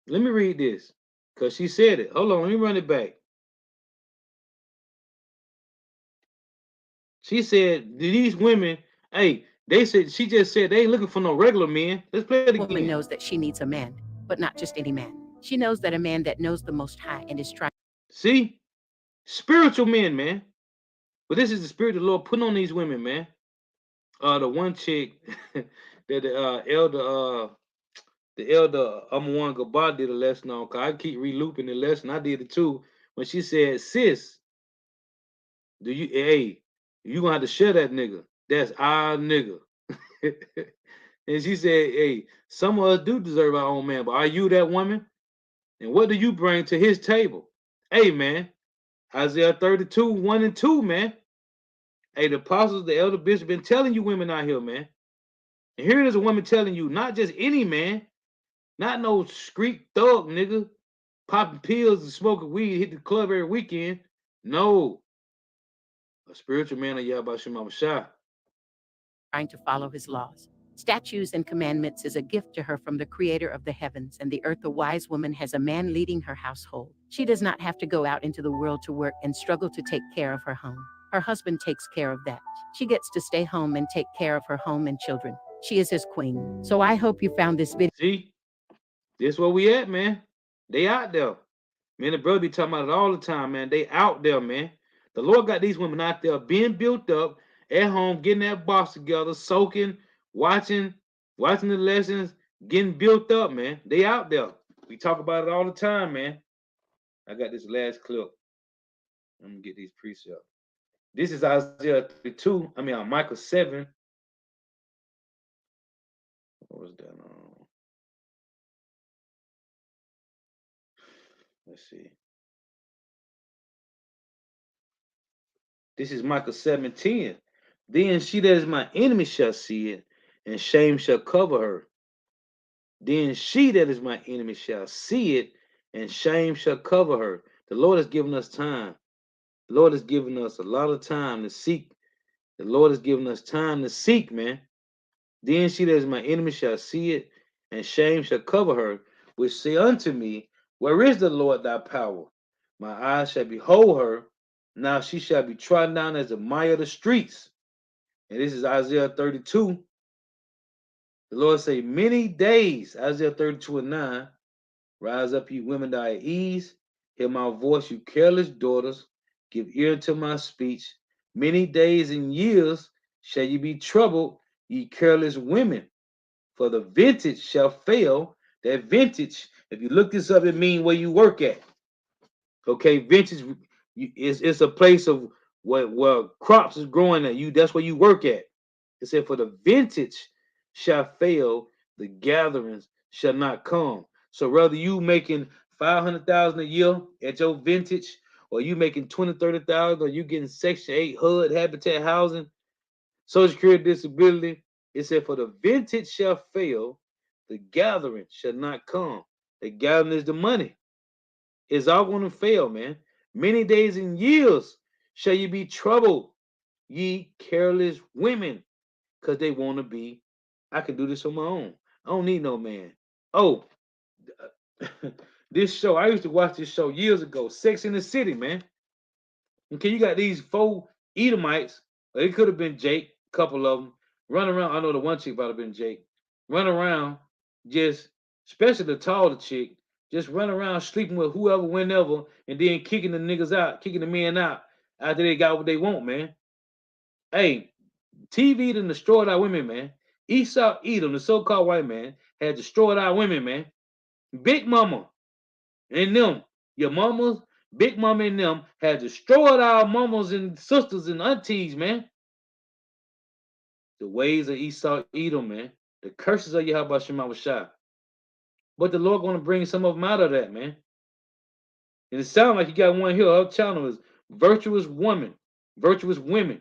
Let me read this. Because she said it. Hold on, let me run it back. She said these women, hey, they said she just said they ain't looking for no regular men. Let's play it This again. woman knows that she needs a man, but not just any man. She knows that a man that knows the Most High and is trying. See? Spiritual men, man. But this is the spirit of the Lord putting on these women, man. The one chick that the elder one Gabar did a lesson on, cause I keep relooping the lesson. I did it too. When she said, sis, do you hey, you gonna have to share that nigga. That's our nigga. And she said, hey, some of us do deserve our own man, but are you that woman? And what do you bring to his table? Hey man, Isaiah 32, 1 and 2, man. Hey, the apostles, the elder bishop been telling you women out here, man. And here it is a woman telling you, not just any man, not no street thug nigga, popping pills and smoking weed, hit the club every weekend. No, a spiritual man of Yahweh Shema Shah. Trying to follow his laws. Statutes and commandments is a gift to her from the creator of the heavens and the earth. A wise woman has a man leading her household. She does not have to go out into the world to work and struggle to take care of her home. Her husband takes care of that. She gets to stay home and take care of her home and children. She is his queen. So I hope you found this video. See, this where we at, man. They out there. Me and the brother be talking about it all the time, man. They out there, man. The Lord got these women out there being built up at home, getting that box together, soaking, watching, watching the lessons, getting built up, man. They out there. We talk about it all the time, man. I got this last clip. I'm gonna get these precepts. This is Isaiah 32. Micah 7. What was that? Let's see. This is Micah 7:10. Then she that is my enemy shall see it, and shame shall cover her. Then she that is my enemy shall see it, and shame shall cover her. The Lord has given us time. The Lord has given us a lot of time to seek. The Lord has given us time to seek, man. Then she that is my enemy shall see it, and shame shall cover her, which say unto me, where is the Lord thy power? My eyes shall behold her. Now she shall be trodden down as the mire of the streets. And this is Isaiah 32. The Lord say, many days, Isaiah 32 and 9, rise up, you women that are at ease. Hear my voice, you careless daughters. Give ear to my speech. Many days and years shall ye be troubled, ye careless women. For the vintage shall fail. That vintage, if you look this up, it means where you work at. Okay, vintage is a place of where crops is growing at. That's where you work at. It said, for the vintage shall fail, the gatherings shall not come. So whether you making 500,000 a year at your vintage, or you making 20, 30,000, or you getting Section 8 HUD habitat housing, Social Security disability, it said, for the vintage shall fail, the gathering shall not come. The gathering is the money. It's all going to fail, man. Many days and years shall you be troubled, ye careless women, because they want to be. I can do this on my own. I don't need no man. Oh, this show, I used to watch this show years ago, Sex in the City, man. Okay, you got these four Edomites, or it could have been Jake, a couple of them, run around. I know the one chick might have been Jake. Run around, just, especially the taller chick, just run around sleeping with whoever, whenever, and then kicking the niggas out, kicking the men out after they got what they want, man. Hey, TV done destroyed our women, man. Esau Edom, the so-called white man, had destroyed our women, man. Big Mama and them, your mamas, Big Mama and them had destroyed our mamas and sisters and aunties, man. The ways of Esau Edom, man. The curses of Yahweh Shema Shah. But the Lord gonna bring some of them out of that, man. And it sounds like you got one here. Her channel is virtuous woman, virtuous women.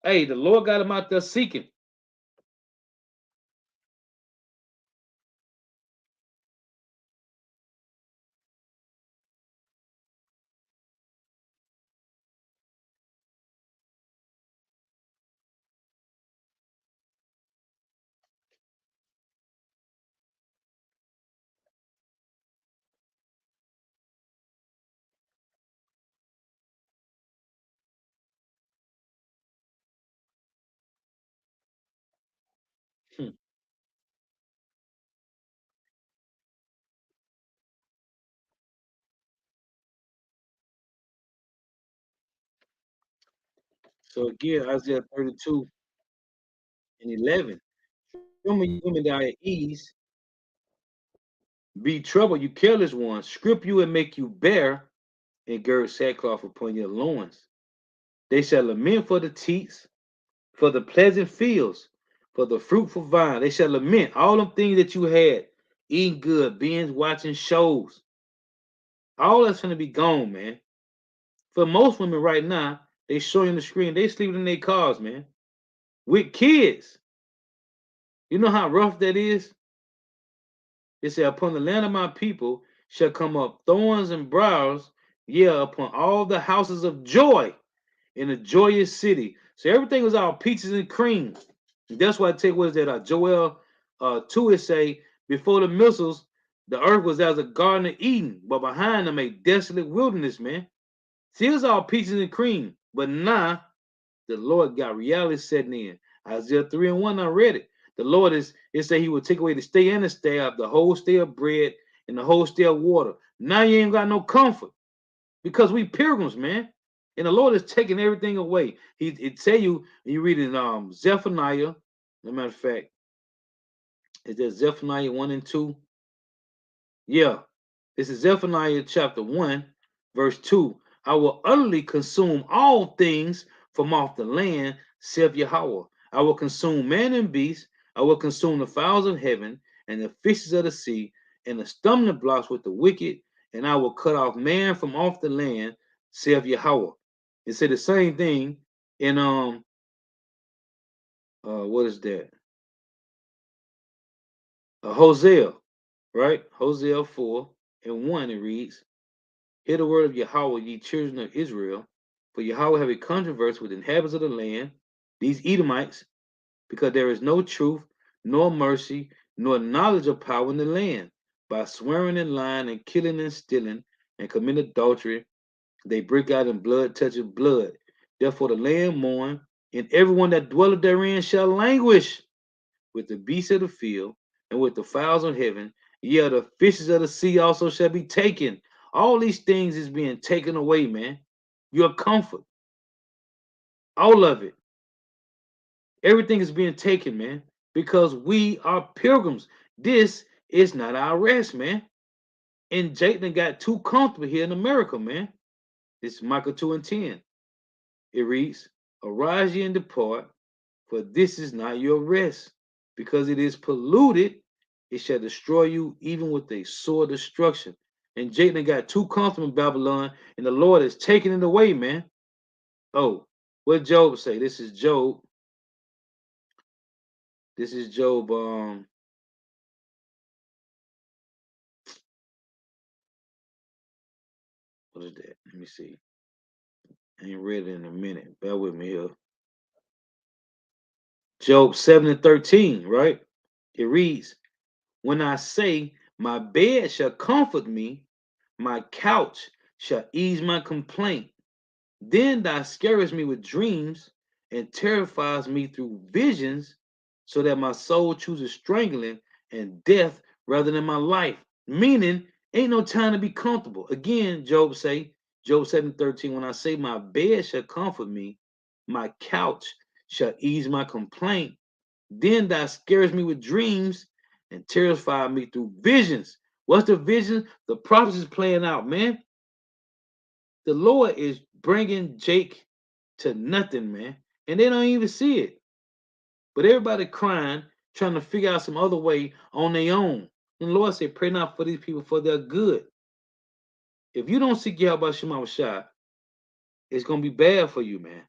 Hey, the Lord got them out there seeking. So again, Isaiah 32 and 11. Some of you women that are at ease, be troubled, you careless ones, strip you and make you bare, and gird sackcloth upon your loins. They shall lament for the teats, for the pleasant fields, for the fruitful vine. They shall lament all them things that you had, eating good, binge watching shows. All that's gonna be gone, man. For most women right now, they showing the screen, they sleeping in their cars, man, with kids. You know how rough that is? It said, upon the land of my people shall come up thorns and briars, yeah, upon all the houses of joy in a joyous city. So everything was all peaches and cream. And that's why I take what is that? Joel 2 it say, before the missiles, the earth was as a garden of Eden, but behind them a desolate wilderness, man. See, it was all peaches and cream. But now the Lord got reality setting in. Isaiah 3 and 1, I read it. The Lord it said he would take away the stay and the staff, the whole stay of bread, and the whole stay of water. Now you ain't got no comfort because we pilgrims, man. And the Lord is taking everything away. It tell you, you read in Zephaniah, as a matter of fact, is that Zephaniah 1 and 2? Yeah. This is Zephaniah chapter 1, verse 2. I will utterly consume all things from off the land, saith Yahweh. I will consume man and beast. I will consume the fowls of heaven and the fishes of the sea and the stumbling blocks with the wicked, and I will cut off man from off the land, saith Yahweh. It said the same thing in what is that? Hosea, right? Hosea 4 and 1 it reads, hear the word of Yahweh, ye children of Israel. For Yahweh have a controversy with the inhabitants of the land, these Edomites, because there is no truth, nor mercy, nor knowledge of power in the land. By swearing and lying and killing and stealing and committing adultery, they break out in blood touching blood. Therefore the land mourn, and everyone that dwelleth therein shall languish with the beasts of the field and with the fowls of heaven. Yeah, the fishes of the sea also shall be taken. All these things is being taken away, man. Your comfort, all of it, everything is being taken, man, because we are pilgrims. This is not our rest, man. And Jayden got too comfortable here in America, man. This is Micah 2 and 10. It reads, arise ye and depart, for this is not your rest, because it is polluted, it shall destroy you even with a sore destruction. And Jayden got too comfortable in Babylon, and the Lord is taking it away, man. Oh, what Job say? This is Job. This is Job. What is that? Let me see. I ain't read it in a minute. Bear with me here. Job 7 and 13, right? It reads, when I say, my bed shall comfort me, my couch shall ease my complaint. Then thou scarest me with dreams and terrifies me through visions, so that my soul chooses strangling and death rather than my life. Meaning, ain't no time to be comfortable. Again, Job 7:13, when I say my bed shall comfort me, my couch shall ease my complaint. Then thou scarest me with dreams and terrify me through visions. What's the vision? The prophecy is playing out, man. The Lord is bringing Jake to nothing, man. And they don't even see it. But everybody crying, trying to figure out some other way on their own. And the Lord said, pray not for these people for their good. If you don't seek Yahweh Shema Shai, it's going to be bad for you, man.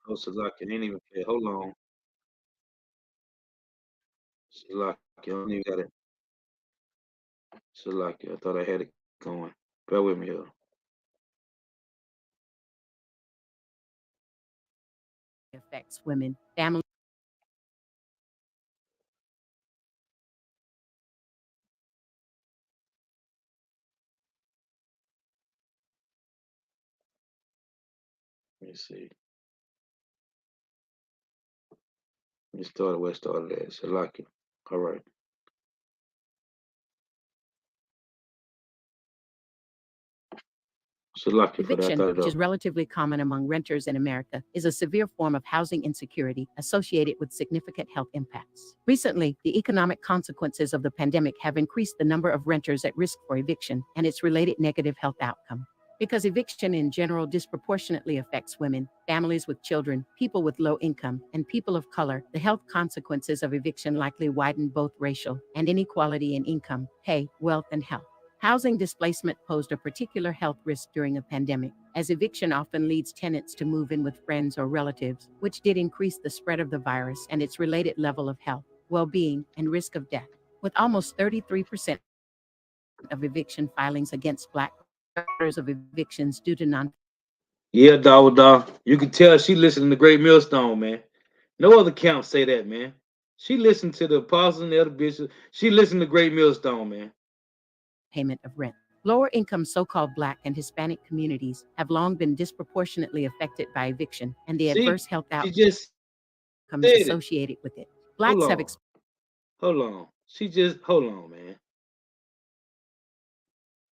Oh, Salaki, ain't even play. Hold on. Salaki, I don't even got it. Salaki, I thought I had it going. Bear with me here. Affects women, families. Let me see. It started where it started at. Salaki. All right. Salaki for that. I Eviction, thought it which up. is relatively common among renters in America, is a severe form of housing insecurity associated with significant health impacts. Recently, the economic consequences of the pandemic have increased the number of renters at risk for eviction and its related negative health outcome. Because eviction in general disproportionately affects women, families with children, people with low income, and people of color, the health consequences of eviction likely widen both racial and inequality in income, pay, wealth, and health. Housing displacement posed a particular health risk during a pandemic, as eviction often leads tenants to move in with friends or relatives, which did increase the spread of the virus and its related level of health, well being, and risk of death. With almost 33% of eviction filings against Black renters of evictions due to non. Yeah, dog. You can tell she listening to Great Millstone, man. No other camp say that, man. She listened to the apostles and the other bishops. She listened to Great Millstone, man. Payment of rent. Lower income so called Black and Hispanic communities have long been disproportionately affected by eviction and the See, adverse health she outcomes just said it. associated with it. Hold Blacks have on. Hold on. She just hold on, man.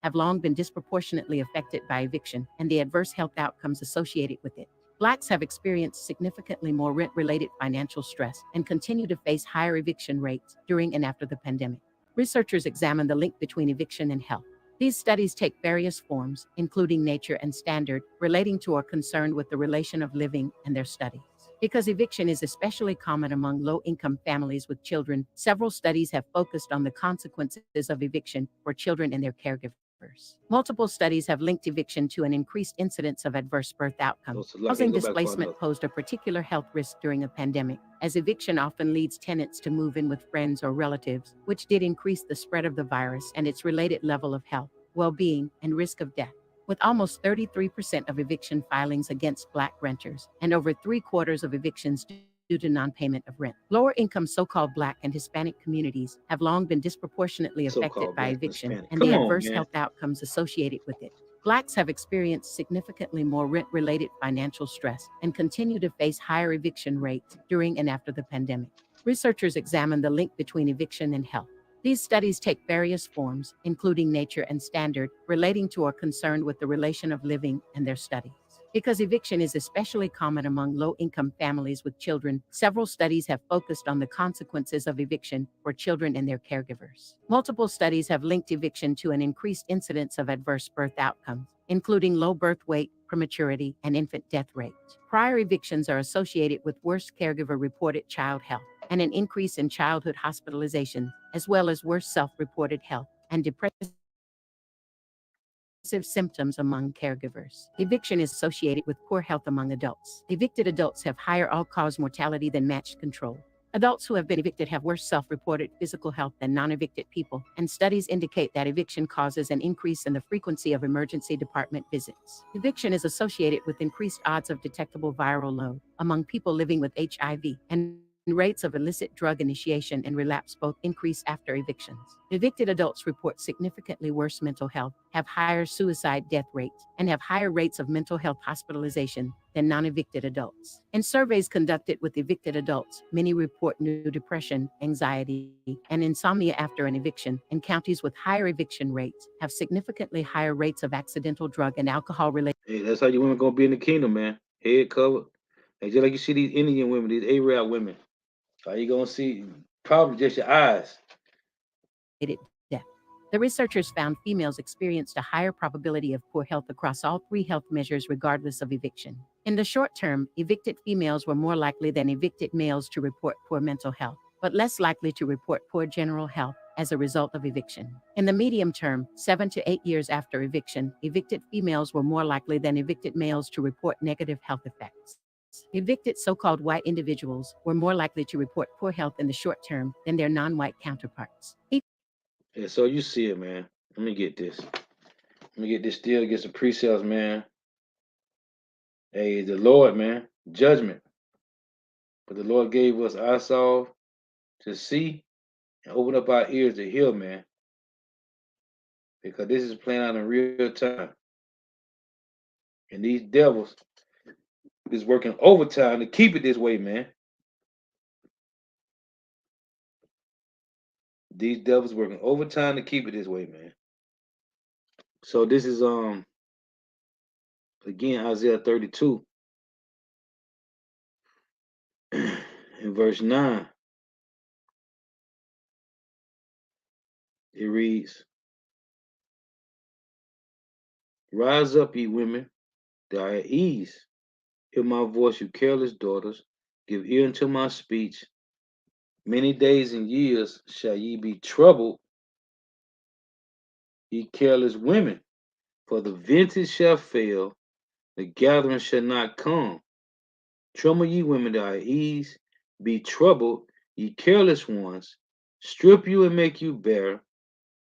have long been disproportionately affected by eviction and the adverse health outcomes associated with it. Blacks have experienced significantly more rent related financial stress and continue to face higher eviction rates during and after the pandemic. Researchers examine the link between eviction and health. These studies take various forms, including nature and standard, relating to or concerned with the relation of living and their studies. Because eviction is especially common among low income families with children, several studies have focused on the consequences of eviction for children and their caregivers. Multiple studies have linked eviction to an increased incidence of adverse birth outcome. So Housing Salaki, go back for displacement another. posed a particular health risk during a pandemic, as eviction often leads tenants to move in with friends or relatives, which did increase the spread of the virus and its related level of health, well being, and risk of death. With almost 33% of eviction filings against Black renters and over three-quarters of evictions due to non-payment of rent. Lower income so-called Black and Hispanic communities have long been disproportionately affected So-called by Black and eviction Hispanic. and the Come on, adverse man. health outcomes associated with it. Blacks have experienced significantly more rent-related financial stress and continue to face higher eviction rates during and after the pandemic. Researchers examine the link between eviction and health. These studies take various forms, including nature and standard, relating to or concerned with the relation of living and their studies. Because eviction is especially common among low income families with children, several studies have focused on the consequences of eviction for children and their caregivers. Multiple studies have linked eviction to an increased incidence of adverse birth outcomes, including low birth weight, prematurity, and infant death rates. Prior evictions are associated with worse caregiver reported child health and an increase in childhood hospitalization, as well as worse self reported health and depressive symptoms among caregivers. Eviction is associated with poor health among adults. Evicted adults have higher all cause mortality than matched control. Adults who have been evicted have worse self reported physical health than non evicted people, and studies indicate that eviction causes an increase in the frequency of emergency department visits. Eviction is associated with increased odds of detectable viral load among people living with HIV, and rates of illicit drug initiation and relapse both increase after evictions. Evicted adults report significantly worse mental health, have higher suicide death rates, and have higher rates of mental health hospitalization than non evicted adults. In surveys conducted with evicted adults, many report new depression, anxiety, and insomnia after an eviction, and counties with higher eviction rates have significantly higher rates of accidental drug and alcohol related. Hey, that's how you women gonna be in the kingdom, man. Head covered. And just like you see these Indian women, these Arab women. How you gonna see? Probably just your eyes. Death. The researchers found females experienced a higher probability of poor health across all three health measures, regardless of eviction. In the short term, evicted females were more likely than evicted males to report poor mental health, but less likely to report poor general health as a result of eviction. In the medium term, 7 to 8 years after eviction, evicted females were more likely than evicted males to report negative health effects. Evicted so called white individuals were more likely to report poor health in the short term than their non white counterparts. Yeah, so you see it, man. Let me get this. Let me get this still, get some pre-sales, man. Hey, the Lord, man. Judgment. But the Lord gave us eyesight to see and open up our ears to hear, man. Because this is playing out in real time. And these devils is working overtime to keep it this way, man. These devils working overtime to keep it this way, man. So this is again Isaiah 32 in verse 9. It reads, "Rise up, ye women, that are at ease. Hear my voice, you careless daughters. Give ear unto my speech. Many days and years shall ye be troubled, ye careless women. For the vintage shall fail, the gathering shall not come. Tremble, ye women that are at ease. Be troubled, ye careless ones. Strip you and make you bare,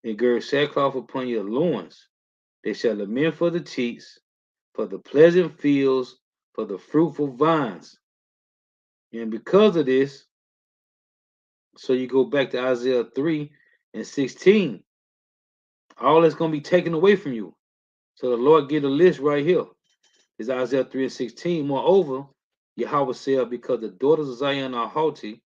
and gird sackcloth upon your loins. They shall lament for the cheeks, for the pleasant fields, for the fruitful vines." And because of this, so you go back to Isaiah 3 and 16, all that's going to be taken away from you. So the Lord give a list right here. It's Isaiah 3 and 16. Moreover, Yahweh said, because the daughters of Zion are haughty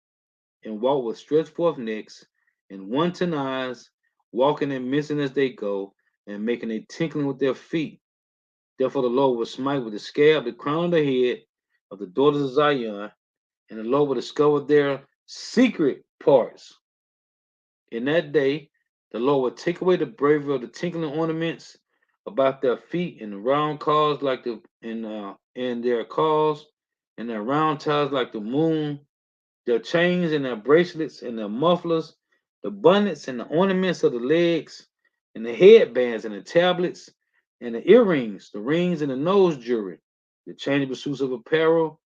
and walk with stretched forth necks and wanton eyes, walking and missing as they go, and making a tinkling with their feet. Therefore the Lord will smite with the scab the crown of the head of the daughters of Zion, and the Lord will discover their secret parts. In that day, the Lord will take away the bravery of the tinkling ornaments about their feet, and the round cars like the in their cars, and their round ties like the moon, their chains and their bracelets and their mufflers, the bonnets and the ornaments of the legs, and the headbands and the tablets, and the earrings, the rings and the nose jewelry, the changeable suits of apparel,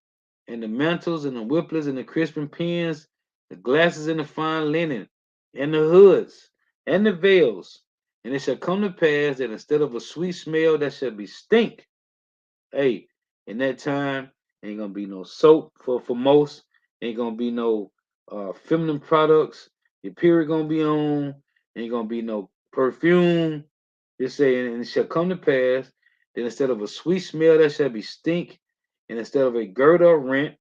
and the mantles and the whiplets and the crisping pins, the glasses and the fine linen, and the hoods and the veils. And it shall come to pass that instead of a sweet smell that shall be stink, hey, in that time ain't gonna be no soap for most, ain't gonna be no feminine products. Your period gonna be on, ain't gonna be no perfume. It's saying, and it shall come to pass that instead of a sweet smell that shall be stink, and instead of a girdle or rent,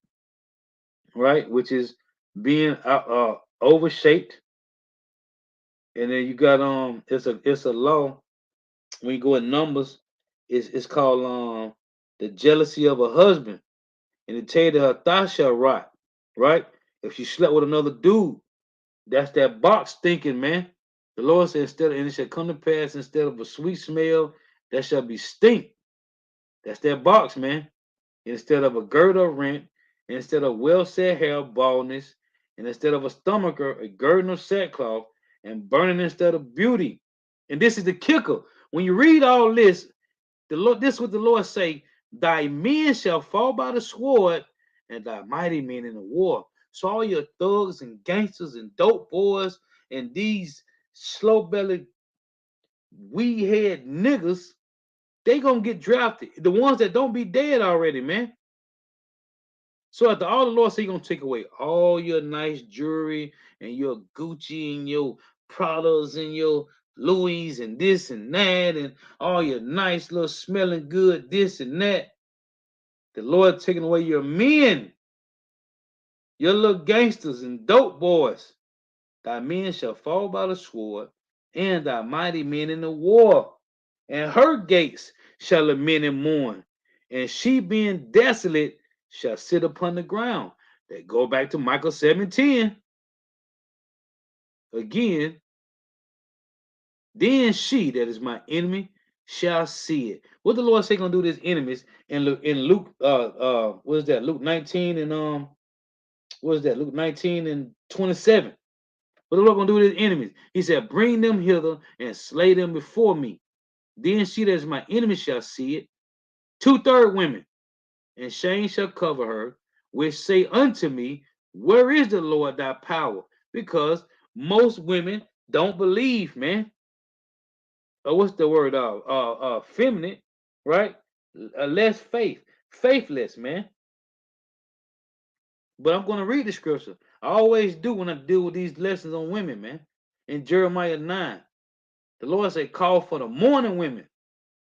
right, which is being overshaped, and then you got it's a law when you go in numbers, it's called the jealousy of a husband, and it tell you that her thigh shall rot, right? If she slept with another dude, that's that box thinking, man. The Lord said, instead of, and it shall come to pass instead of a sweet smell, that shall be stink. That's that box, man. Instead of a girdle of rent, instead of well set hair, baldness, and instead of a stomacher, a girdle of sackcloth, and burning instead of beauty. And this is the kicker. When you read all this, the Lord, this is what the Lord say: thy men shall fall by the sword, and thy mighty men in the war. So all your thugs and gangsters and dope boys and these slow bellied, weed head niggas, they gonna get drafted. The ones that don't be dead already, man. So after all the Lord say, He gonna take away all your nice jewelry and your Gucci and your Pradas and your Louis and this and that and all your nice little smelling good this and that. The Lord taking away your men, your little gangsters and dope boys. Thy men shall fall by the sword, and thy mighty men in the war. And her gates shall lament and mourn, and she being desolate shall sit upon the ground. They go back to Michael 7:10. Again, then she that is my enemy shall see it. What the Lord say gonna do to his enemies in Luke what is that? Luke 19 and what is that? Luke 19 and 27. What the Lord gonna do with his enemies? He said, bring them hither and slay them before me. Then she that is my enemy shall see it. 2/3 women, and shame shall cover her, which say unto me, where is the Lord thy power? Because most women don't believe, man. What's the word? Feminine, right? Less faith, faithless, man. But I'm going to read the scripture. I always do when I deal with these lessons on women, man. In Jeremiah 9, the Lord say, call for the mourning women.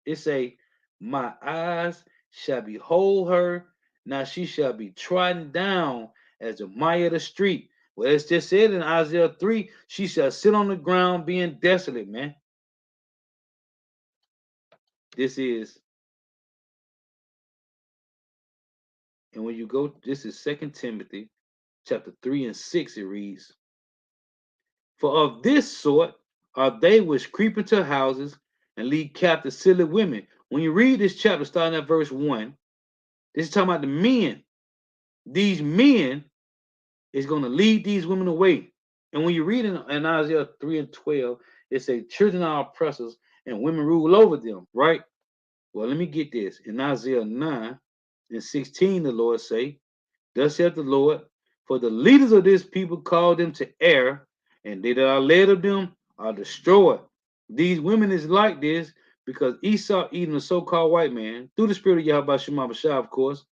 It say, my eyes shall behold her. Now she shall be trodden down as the mire of the street. Well, it's just said in Isaiah 3, she shall sit on the ground being desolate, man. This is, and when you go, this is 2 Timothy chapter 3 and 6, it reads, for of this sort are they which creep into houses and lead captive silly women. When you read this chapter, starting at verse 1, this is talking about the men. These men is going to lead these women away. And when you read in Isaiah 3 and 12, it says, children are oppressors and women rule over them, right? Well, let me get this. In Isaiah 9 and 16, the Lord say, thus saith the Lord, for the leaders of this people call them to err, and they that are led of them are destroyed. These women is like this because Esau, eating a so-called white man, through the spirit of Yahweh Shema Bashah, of course,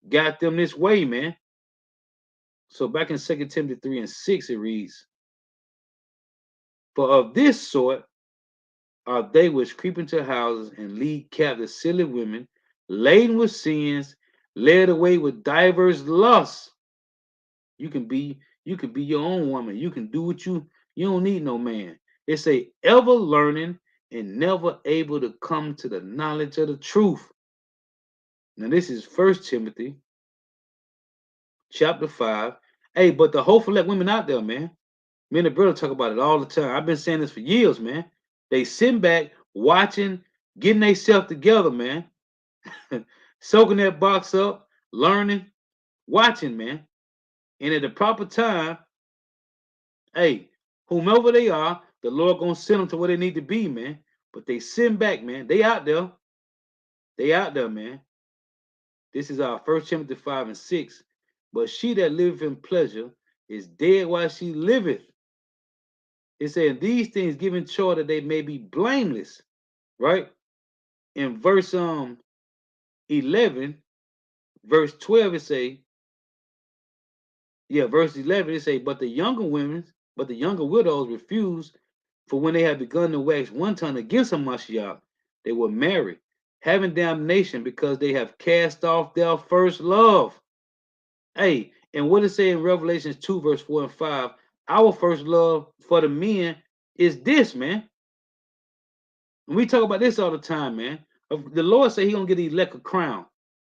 got them this way, man. So back in 2 Timothy 3 and 6, it reads, for of this sort are they which creep into houses and lead captive silly women, laden with sins, led away with divers lusts. You can be your own woman. You can do what you don't need no man. It's a ever learning and never able to come to the knowledge of the truth. Now this is First Timothy chapter 5. Hey, but the hopeful let women out there, man. Me and the brother talk about it all the time. I've been saying this for years, man. They sitting back, watching, getting themselves together, man. Soaking that box up, learning, watching, man. And at the proper time, hey, whomever they are, the Lord gonna send them to where they need to be, man. But they sitting back, man. They out there. They out there, man. This is our First Timothy 5 and 6. But she that liveth in pleasure is dead while she liveth. It said, these things giving charge that they may be blameless, right? In verse 11, verse 12, it say, verse 11, it say, but the younger women, but the younger widows refuse, for when they have begun to wax wanton against Hamashiach, they will marry, having damnation because they have cast off their first love. Hey, and what it say in Revelations 2, verse 4 and 5, our first love for the men is this, man. And we talk about this all the time, man. The Lord said he gonna get the elect a crown.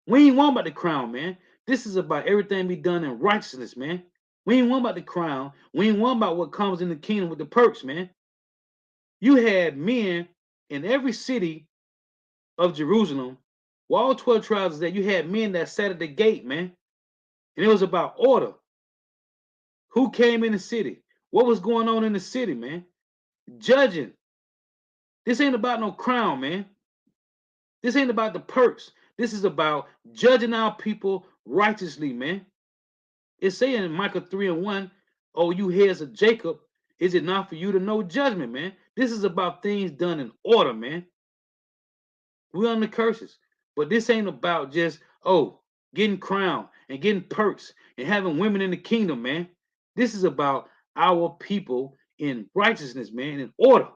We ain't want about the crown, man. This is about everything be done in righteousness, man. We ain't want about the crown. We ain't want about what comes in the kingdom with the perks, man. You had men in every city of Jerusalem, where all 12 tribes is that you had men that sat at the gate, man. And it was about order. Who came in the city? What was going on in the city, man? Judging. This ain't about no crown, man. This ain't about the perks. This is about judging our people righteously, man. It's saying in Micah 3 and 1, oh, you heirs of Jacob, is it not for you to know judgment, man? This is about things done in order, man. We're on the curses. But this ain't about just, oh, getting crowned and getting perks and having women in the kingdom, man. This is about our people in righteousness, man, in order.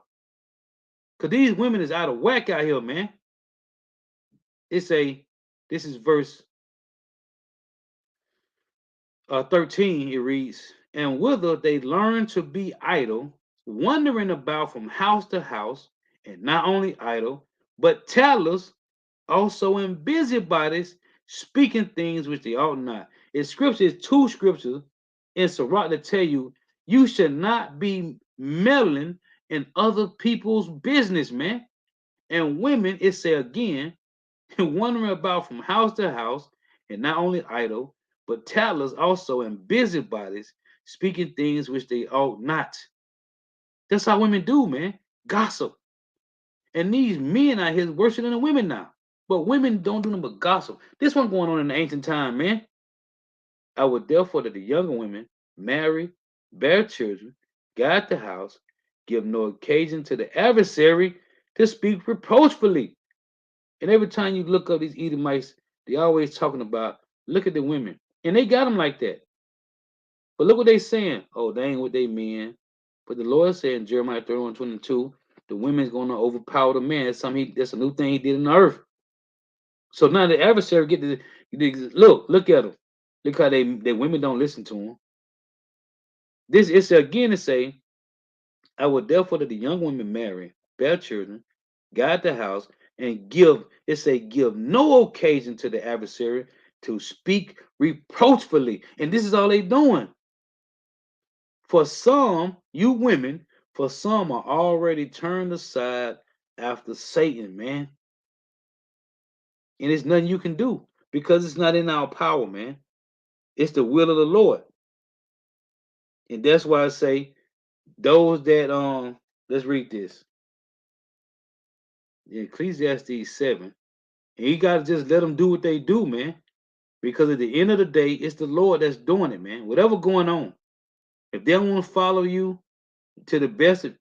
Because these women is out of whack out here, man. This is verse 13, it reads, and whither they learn to be idle, wandering about from house to house, and not only idle, but tattlers, also in busybodies, speaking things which they ought not. In scripture is two scriptures in Sirach that tell you, you should not be meddling in other people's business, man. And women, it say again, wandering about from house to house, and not only idle, but tattlers also and busybodies, speaking things which they ought not. That's how women do, man. Gossip. And these men out here worse than the women now. But women don't do nothing but gossip. This one going on in the ancient time, man. I would therefore that the younger women marry, bear children, guard the house, give no occasion to the adversary to speak reproachfully. And every time you look up these Edomites, they always talking about, look at the women. And they got them like that. But look what they saying. Oh, they ain't with they men. But the Lord said in Jeremiah 31:22, the women's going to overpower the man. That's a new thing he did in the earth. So now the adversary get to look at them. Look how they women don't listen to him. This is again to say, I would therefore that the young women marry, bear children, guide the house, and give, it say, give no occasion to the adversary to speak reproachfully. And this is all they doing. For some, you women, for some are already turned aside after Satan, man. And it's nothing you can do because it's not in our power, man. It's the will of the Lord. And that's why I say those that let's read this. Ecclesiastes 7. And you gotta just let them do what they do, man. Because at the end of the day, it's the Lord that's doing it, man. Whatever going on. If they don't want to follow you to the best of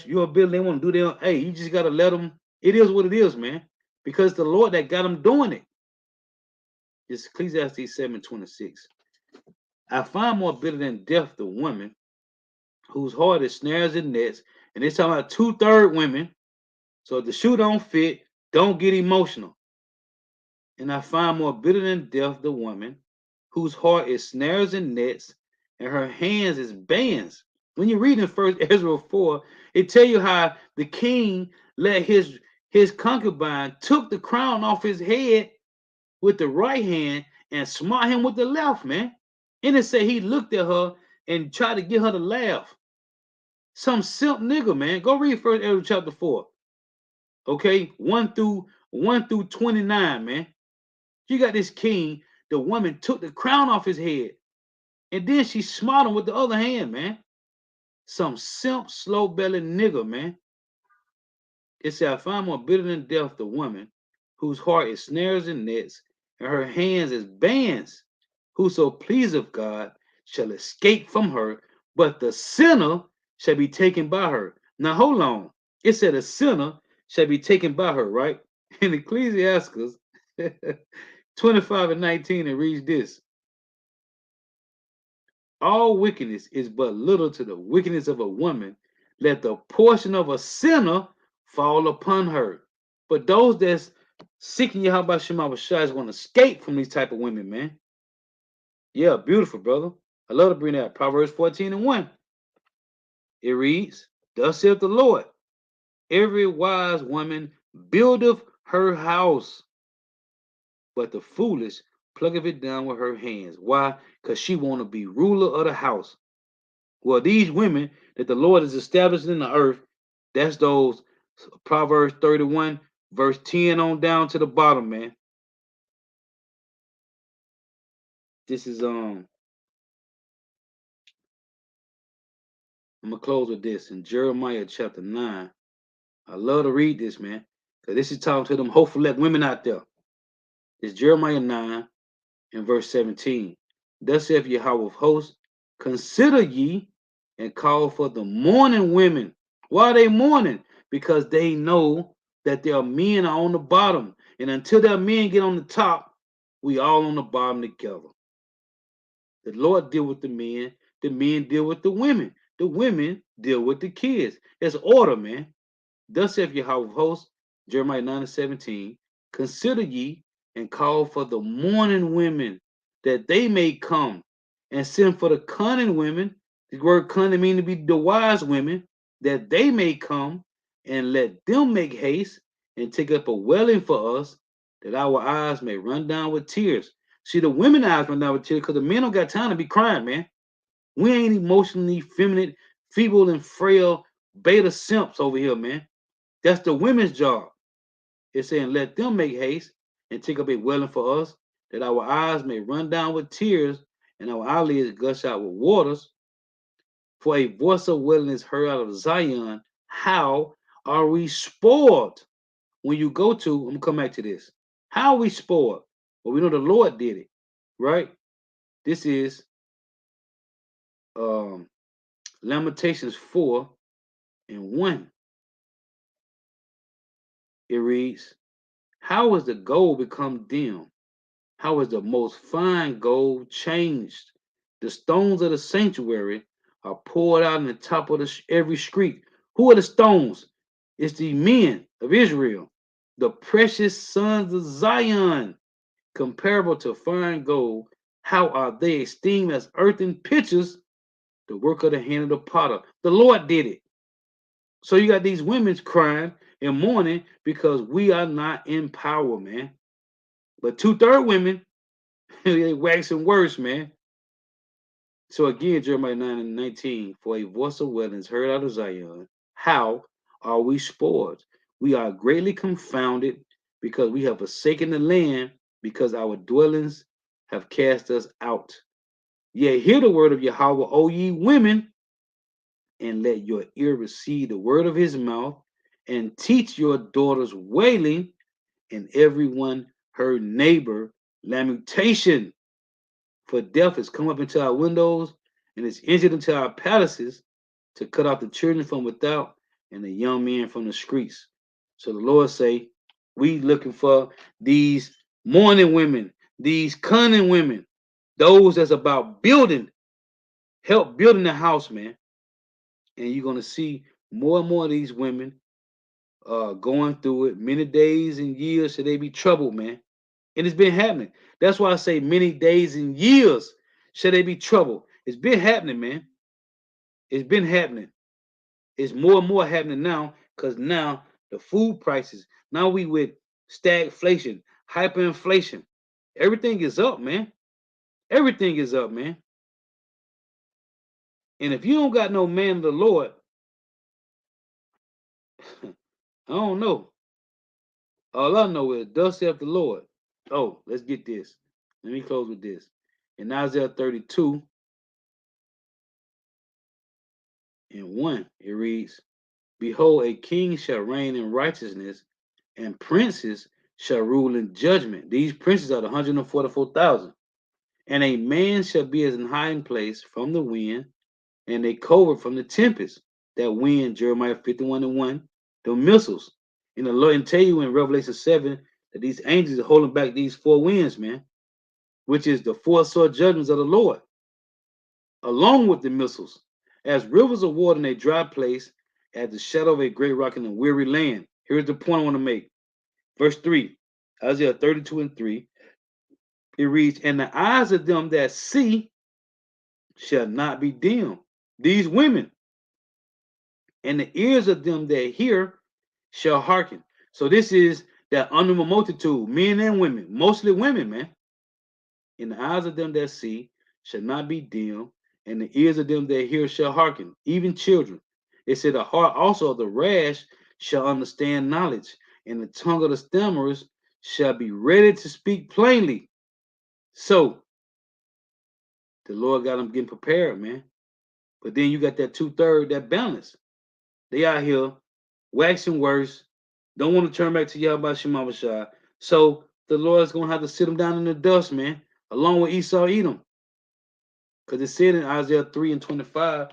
your ability, they want to do their hey, you just gotta let them. It is what it is, man. Because it's the Lord that got them doing it. It's Ecclesiastes 7:26. I find more bitter than death the woman whose heart is snares and nets. And it's talking about two-third women. So if the shoe don't fit, don't get emotional. And I find more bitter than death the woman whose heart is snares and nets, and her hands is bands. When you read in First Ezra 4, it tell you how the king let his concubine took the crown off his head with the right hand and smite him with the left, man. And it said he looked at her and tried to get her to laugh. Some simp nigga, man. Go read First Ezra chapter 4. Okay, 1 through 29, man. You got this king, the woman took the crown off his head, and then she smote him with the other hand, man. Some simp, slow bellied nigga, man. It said, I find more bitter than death the woman whose heart is snares and nets, and her hands is bands. Whoso pleaseth God shall escape from her, but the sinner shall be taken by her. Now hold on. It said a sinner shall be taken by her, right? In Ecclesiastes 25 and 19, it reads this. All wickedness is but little to the wickedness of a woman. Let the portion of a sinner fall upon her. But those that's seeking Yahweh Shema Bashai want to escape from these type of women, man. Yeah, beautiful, brother. I love to bring that. Proverbs 14 and 1. It reads, Thus saith the Lord, every wise woman buildeth her house, but the foolish plucketh it down with her hands. Why? Because she want to be ruler of the house. Well, these women that the Lord is establishing in the earth, that's those Proverbs 31, verse 10 on down to the bottom, man. This is I'm gonna close with this in Jeremiah chapter 9. I love to read this, man. Because this is talking to them hopeful let women out there. It's Jeremiah 9 and verse 17. Thus saith Yahweh of hosts, consider ye and call for the mourning women. Why are they mourning? Because they know that their men are on the bottom. And until their men get on the top, we all on the bottom together. The Lord deal with the men deal with the women deal with the kids. It's order, man. Thus saith Yahweh of hosts, Jeremiah 9 and 17, consider ye and call for the mourning women, that they may come, and send for the cunning women. The word cunning mean to be the wise women, that they may come, and let them make haste and take up a welling for us, that our eyes may run down with tears. See, the women eyes run down with tears because the men don't got time to be crying, man. We ain't emotionally feminine, feeble, and frail beta simps over here, man. That's the women's job. It's saying, let them make haste and take up a welling for us, that our eyes may run down with tears and our eyelids gush out with waters. For a voice of wailing is heard out of Zion. How are we spoiled? When you go to, I'm gonna come back to this. How are we spoiled? Well, we know the Lord did it, right? This is um Lamentations 4 and 1. It reads, how is the gold become dim? How is the most fine gold changed? The stones of the sanctuary are poured out in the top of every street. Who are the stones? It's the men of Israel, the precious sons of Zion, comparable to fine gold. How are they esteemed as earthen pitchers? the work of the hand of the potter. The Lord did it. So you got these women crying and mourning because we are not in power, man. But two-third women, they waxing worse, man. So again, Jeremiah 9 and 19, for a voice of wailing is heard out of Zion. How are we spoiled? We are greatly confounded because we have forsaken the land, because our dwellings have cast us out. Yet hear the word of Yahweh, O ye women, and let your ear receive the word of his mouth, and teach your daughters wailing, and everyone her neighbor lamentation. For death has come up into our windows, and has entered into our palaces to cut off the children from without and the young men from the streets. So the Lord say, we looking for these mourning women, these cunning women, those that's about building, help building the house, man. And you're gonna see more and more of these women going through it. Many days and years should they be troubled, man. And it's been happening. That's why I say many days and years should they be troubled. It's been happening, man. It's been happening. It's more and more happening now because now the food prices, now we with stagflation, hyperinflation. Everything is up, man. Everything is up, man. And if you don't got no man of the Lord, I don't know. All I know is thus saith the Lord. Oh, let's get this. Let me close with this. In Isaiah 32 and 1, it reads, behold, a king shall reign in righteousness, and princes shall rule in judgment. These princes are the 144,000. And a man shall be as an hiding place from the wind, and a covert from the tempest. That wind, Jeremiah 51 and 1, the missiles. And the Lord and tell you in Revelation 7 that these angels are holding back these four winds, man, which is the four sore judgments of the Lord, along with the missiles, as rivers of water in a dry place, at the shadow of a great rock in a weary land. Here's the point I want to make. Verse 3, Isaiah 32 and 3, it reads, and the eyes of them that see shall not be dim. These women, and the ears of them that hear shall hearken. So this is that unknown multitude, men and women, mostly women, man. And the eyes of them that see shall not be dim, and the ears of them that hear shall hearken, even children. It said the heart also of the rash shall understand knowledge, and the tongue of the stammerers shall be ready to speak plainly. So the Lord got them getting prepared, man. But then you got that two-third, that balance. They out here waxing worse, don't want to turn back to Yahweh Shemawashah. So the Lord's gonna have to sit them down in the dust, man, along with Esau Edom. Because it said in Isaiah 3 and 25,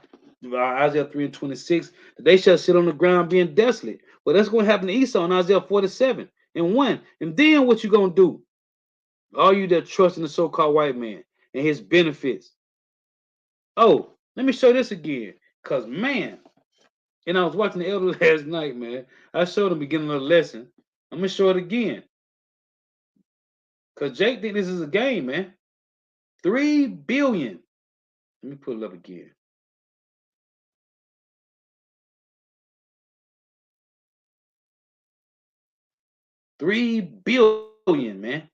Isaiah 3 and 26, that they shall sit on the ground being desolate. Well, that's gonna happen to Esau in Isaiah 47 and 1. And then what you gonna do? All you that trust in the so-called white man and his benefits. Oh, let me show this again. Cause man, and I was watching the elder last night, man. I showed him beginning of the lesson. I'm gonna show it again. Cause Jake think this is a game, man. 3 billion. Let me put it up again. 3 billion, man.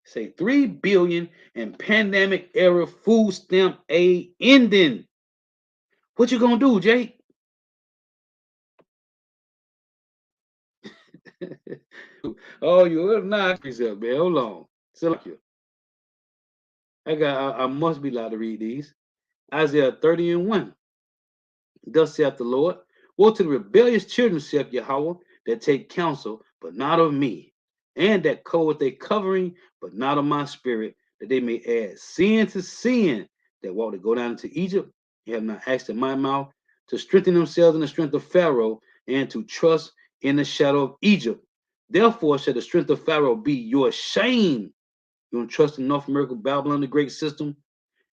Say 3 billion in pandemic era food stamp aid ending. What you gonna do, Jake? Oh, you not yourself, man. Hold on. So like you. I must be allowed to read these. Isaiah 30 and 1. Thus saith the Lord, woe to the rebellious children, saith Yahweh, that take counsel, but not of me, and that cover their covering, but not of my spirit, that they may add sin to sin, that walk to go down into Egypt, you have not asked in my mouth, to strengthen themselves in the strength of Pharaoh, and to trust in the shadow of Egypt. Therefore shall the strength of Pharaoh be your shame. You don't trust in North America, Babylon, the great system,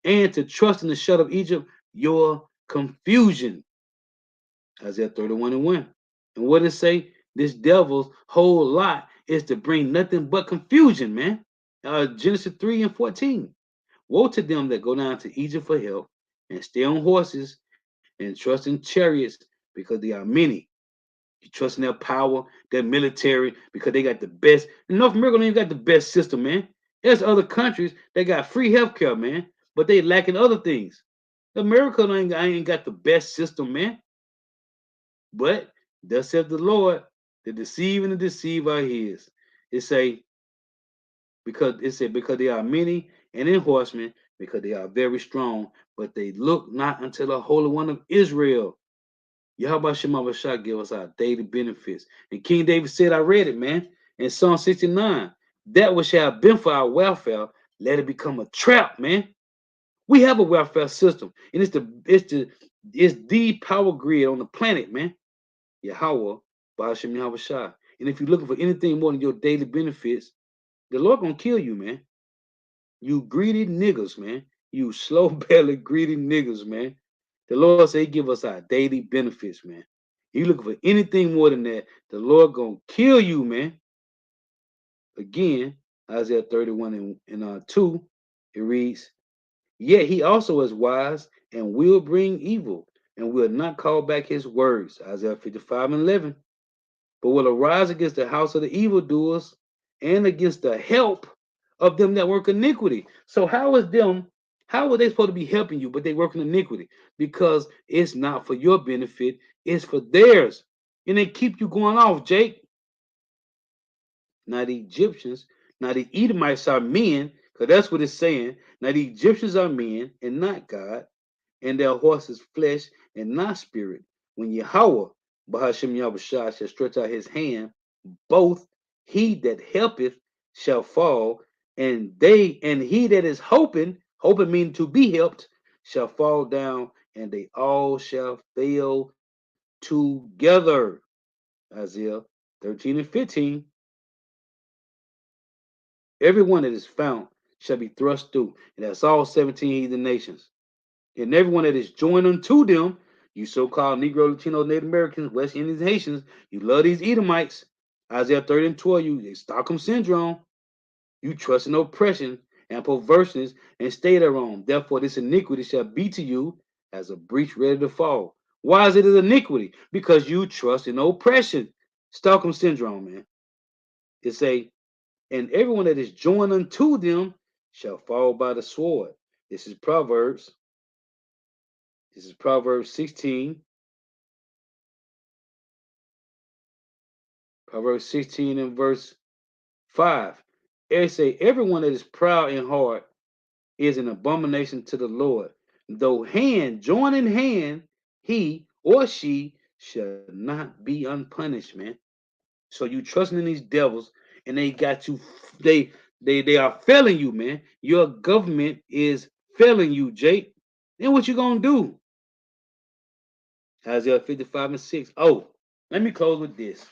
and to trust in the shadow of Egypt, your confusion. Isaiah 31 and 1. And what it say? This devil's whole lot is to bring nothing but confusion, man. Genesis 3 and 14. Woe to them that go down to Egypt for help, and stay on horses and trust in chariots because they are many. You trust in their power, their military, because they got the best. North America don't even got the best system, man. There's other countries that got free healthcare, man, but they lacking other things. America ain't got the best system, man. But thus saith the Lord, the deceive and the deceive are his. It say because they are many and in horsemen, because they are very strong, but they look not unto the Holy One of Israel. Yahweh Shema Shah give us our daily benefits. And King David said, I read it, man, in Psalm 69. That which shall have been for our welfare, let it become a trap, man. We have a welfare system, and it's the power grid on the planet, man. Yahweh, Bahashem Yahweh Shah. And if you're looking for anything more than your daily benefits, the Lord gonna kill you, man. You greedy niggas, man. You slow belly greedy niggas, man. The Lord say he give us our daily benefits, man. You looking for anything more than that, the Lord gonna kill you, man. Again, Isaiah 31 and 2, it reads, Yet he also is wise and will bring evil and will not call back his words. Isaiah 55 and 11. But will arise against the house of the evildoers and against the help of them that work iniquity. So how are they supposed to be helping you, but they work in iniquity? Because it's not for your benefit, it's for theirs. And they keep you going off, Jake. Now the Egyptians, now the Edomites are men, because that's what it's saying. Now the Egyptians are men and not God, and their horses flesh and not spirit. When Yahweh, Bahashem Yahushua, shall stretch out his hand, both he that helpeth shall fall, and he that is hoping meaning to be helped, shall fall down, and they all shall fail together. Isaiah 13 and 15. Everyone that is found shall be thrust through, and that's all 17 heathen nations. And everyone that is joined unto them, you so-called Negro, Latino, Native Americans, West Indians, Haitians, you love these Edomites. Isaiah 30 and 12, you they Stockholm syndrome. You trust in oppression and perverseness and stay thereon. Therefore, this iniquity shall be to you as a breach ready to fall. Why is it an iniquity? Because you trust in oppression. Stockholm syndrome, man. It say, and everyone that is joined unto them shall fall by the sword. This is Proverbs. This is Proverbs 16. Proverbs 16 and verse 5. It say, everyone that is proud in heart is an abomination to the Lord. Though hand join in hand, he or she shall not be unpunished, man. So you trusting in these devils, and they got you. They they are failing you, man. Your government is failing you, Jake. Then what you gonna do? Isaiah 55 and 6. Oh, let me close with this.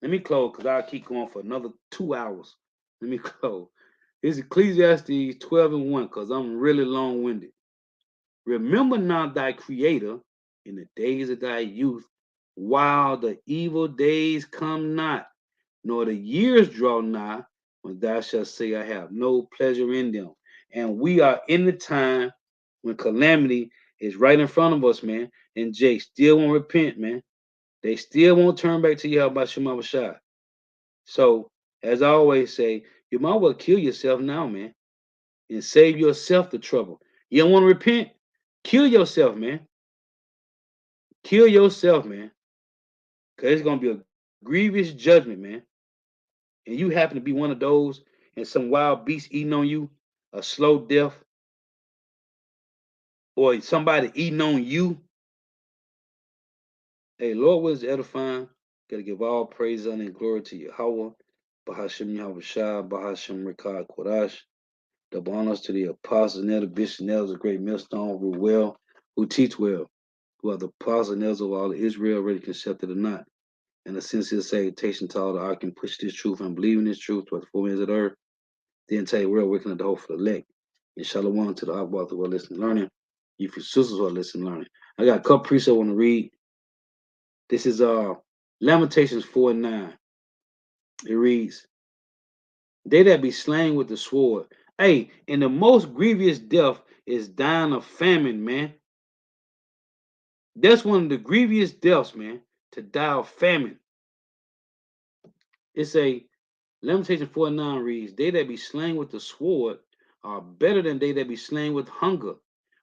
Let me close because I'll keep going for another 2 hours. Let me close. It's Ecclesiastes 12 and 1 because I'm really long winded. Remember now thy creator in the days of thy youth, while the evil days come not, nor the years draw nigh, when thou shalt say, I have no pleasure in them. And we are in the time when calamity is right in front of us, man. And Jake still won't repent, man. They still won't turn back to Yahweh Shema Shai. So, as I always say, you might well kill yourself now, man, and save yourself the trouble. You don't want to repent? Kill yourself, man. Kill yourself, man. Because it's going to be a grievous judgment, man. And you happen to be one of those and some wild beast eating on you, a slow death, or somebody eating on you. Hey, Lord, what is edifying? Got to give all praise, honor, and glory to Yahweh, Bahashem Yahweh Shah, Bahashem Rekah Kodash. Double honors to the apostles and elder bishops and elders of great millstone who well, who teach well, who are the apostles and elders of all of Israel, already accepted or not. And a sincere salutation to all the ark and push this truth and believe in this truth to the 4 ends of the earth, the entire world working at the hope for the elect. And shalom to the Akbar who are listening learning. You for sisters who are listening learning. I got a couple priests I want to read. This is Lamentations 4 and 9. It reads, they that be slain with the sword. Hey, and the most grievous death is dying of famine, man. That's one of the grievous deaths, man, to die of famine. It's a Lamentation 4:9 reads, they that be slain with the sword are better than they that be slain with hunger.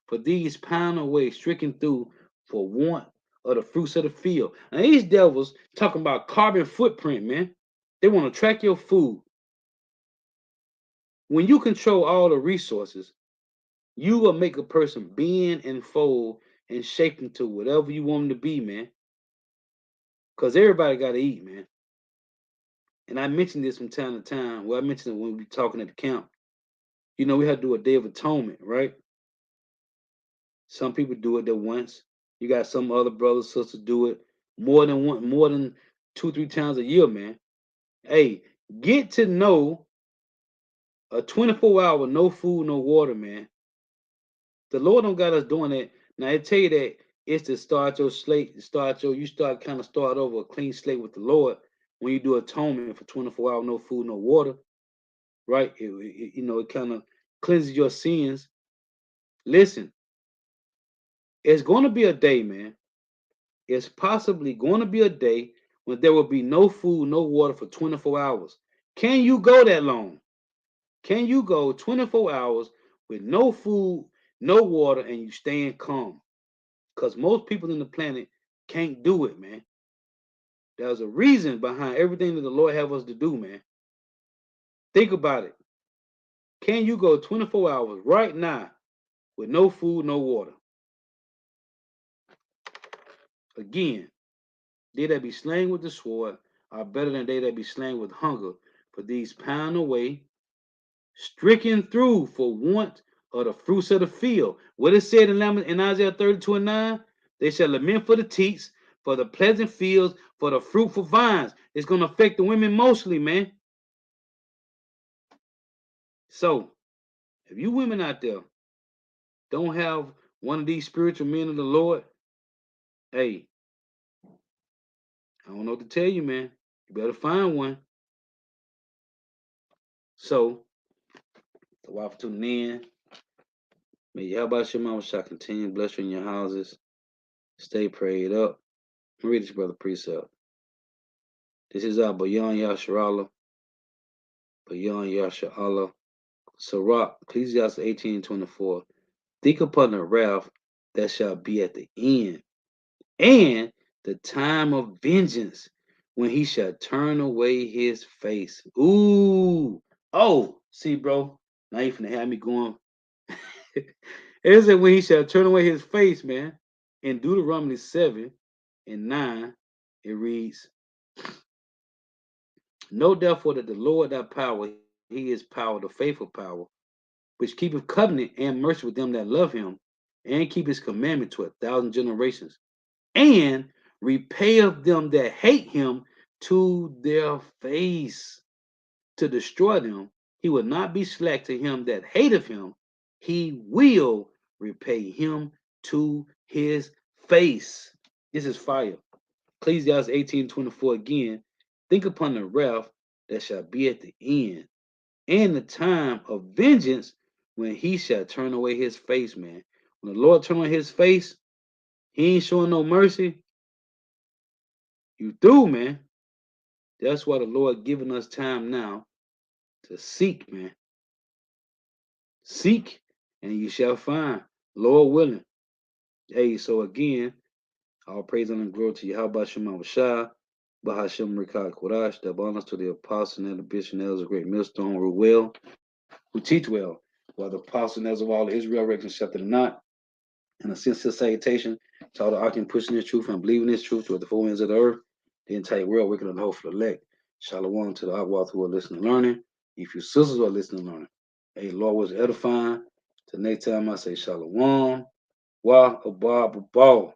For these pound away, stricken through for want of the fruits of the field. And these devils talking about carbon footprint, man. They want to track your food. When you control all the resources, you will make a person bend and fold and shape into whatever you want them to be, man. Because everybody got to eat, man. And I mentioned this from time to time. Well, I mentioned it when we were talking at the camp. You know, we had to do a day of atonement, right? Some people do it at once. You got some other brothers, sisters do it more than 2, 3 times a year, man. Hey, get to know a 24 hour no food, no water, man. The Lord don't got us doing that. Now I tell you that it's to start your slate, you start kind of start over a clean slate with the Lord when you do atonement for 24 hours, no food, no water, right? It kind of cleanses your sins. Listen, it's going to be a day, man. It's possibly going to be a day when there will be no food, no water for 24 hours. Can you go that long? Can you go 24 hours with no food, no water, and you staying calm? Because most people in the planet can't do it, man. There's a reason behind everything that the Lord have us to do, man. Think about it. Can you go 24 hours right now with no food, no water? Again, they that be slain with the sword are better than they that be slain with hunger, for these pound away, stricken through for want of the fruits of the field. What it said in Isaiah 32:9, they shall lament for the teats, for the pleasant fields, for the fruitful vines. It's going to affect the women mostly, man. So, if you women out there don't have one of these spiritual men of the Lord, hey, I don't know what to tell you, man. You better find one. So, the wife tuning in. May Yahweh Shema shall continue to bless you in your houses. Stay prayed up. Read this brother precept. This is our Bayan Yasharallah, Bayan Yasharallah. Sirach, Ecclesiastes 18:24. Think upon the wrath that shall be at the end, and the time of vengeance when he shall turn away his face. Ooh. Oh, see, bro. Now you finna have me going. It said when he shall turn away his face, man. In Deuteronomy 7:9, it reads, know therefore that the Lord thy power, he is power, the faithful power, which keepeth covenant and mercy with them that love him, and keep his commandment to 1,000 generations, and repayeth them that hate him to their face, to destroy them. He will not be slack to him that hateth him. He will repay him to his face. This is fire. Ecclesiastes 18:24 again. Think upon the wrath that shall be at the end, and the time of vengeance when he shall turn away his face, man. When the Lord turn on his face, he ain't showing no mercy. You through, man. That's why the Lord giving us time now to seek, man. Seek and you shall find. Lord willing. Hey, so again, all praise and glory to Yahweh Shema Shah, Bahashem Rikah Kodash, the abundance to the apostle and the bishop and elders of great millstone who well, who teach well, while the apostle and elders of all Israel reconciled not, and a sincere salutation to all the arching pushing this truth and believing this truth to the four winds of the earth, the entire world, wicked and hopeful elect. Shalom to the outlaws who are listening and learning. If you sisters are listening and learning, hey, Lord was edifying. Till next time I say shalom. Wa abba ball.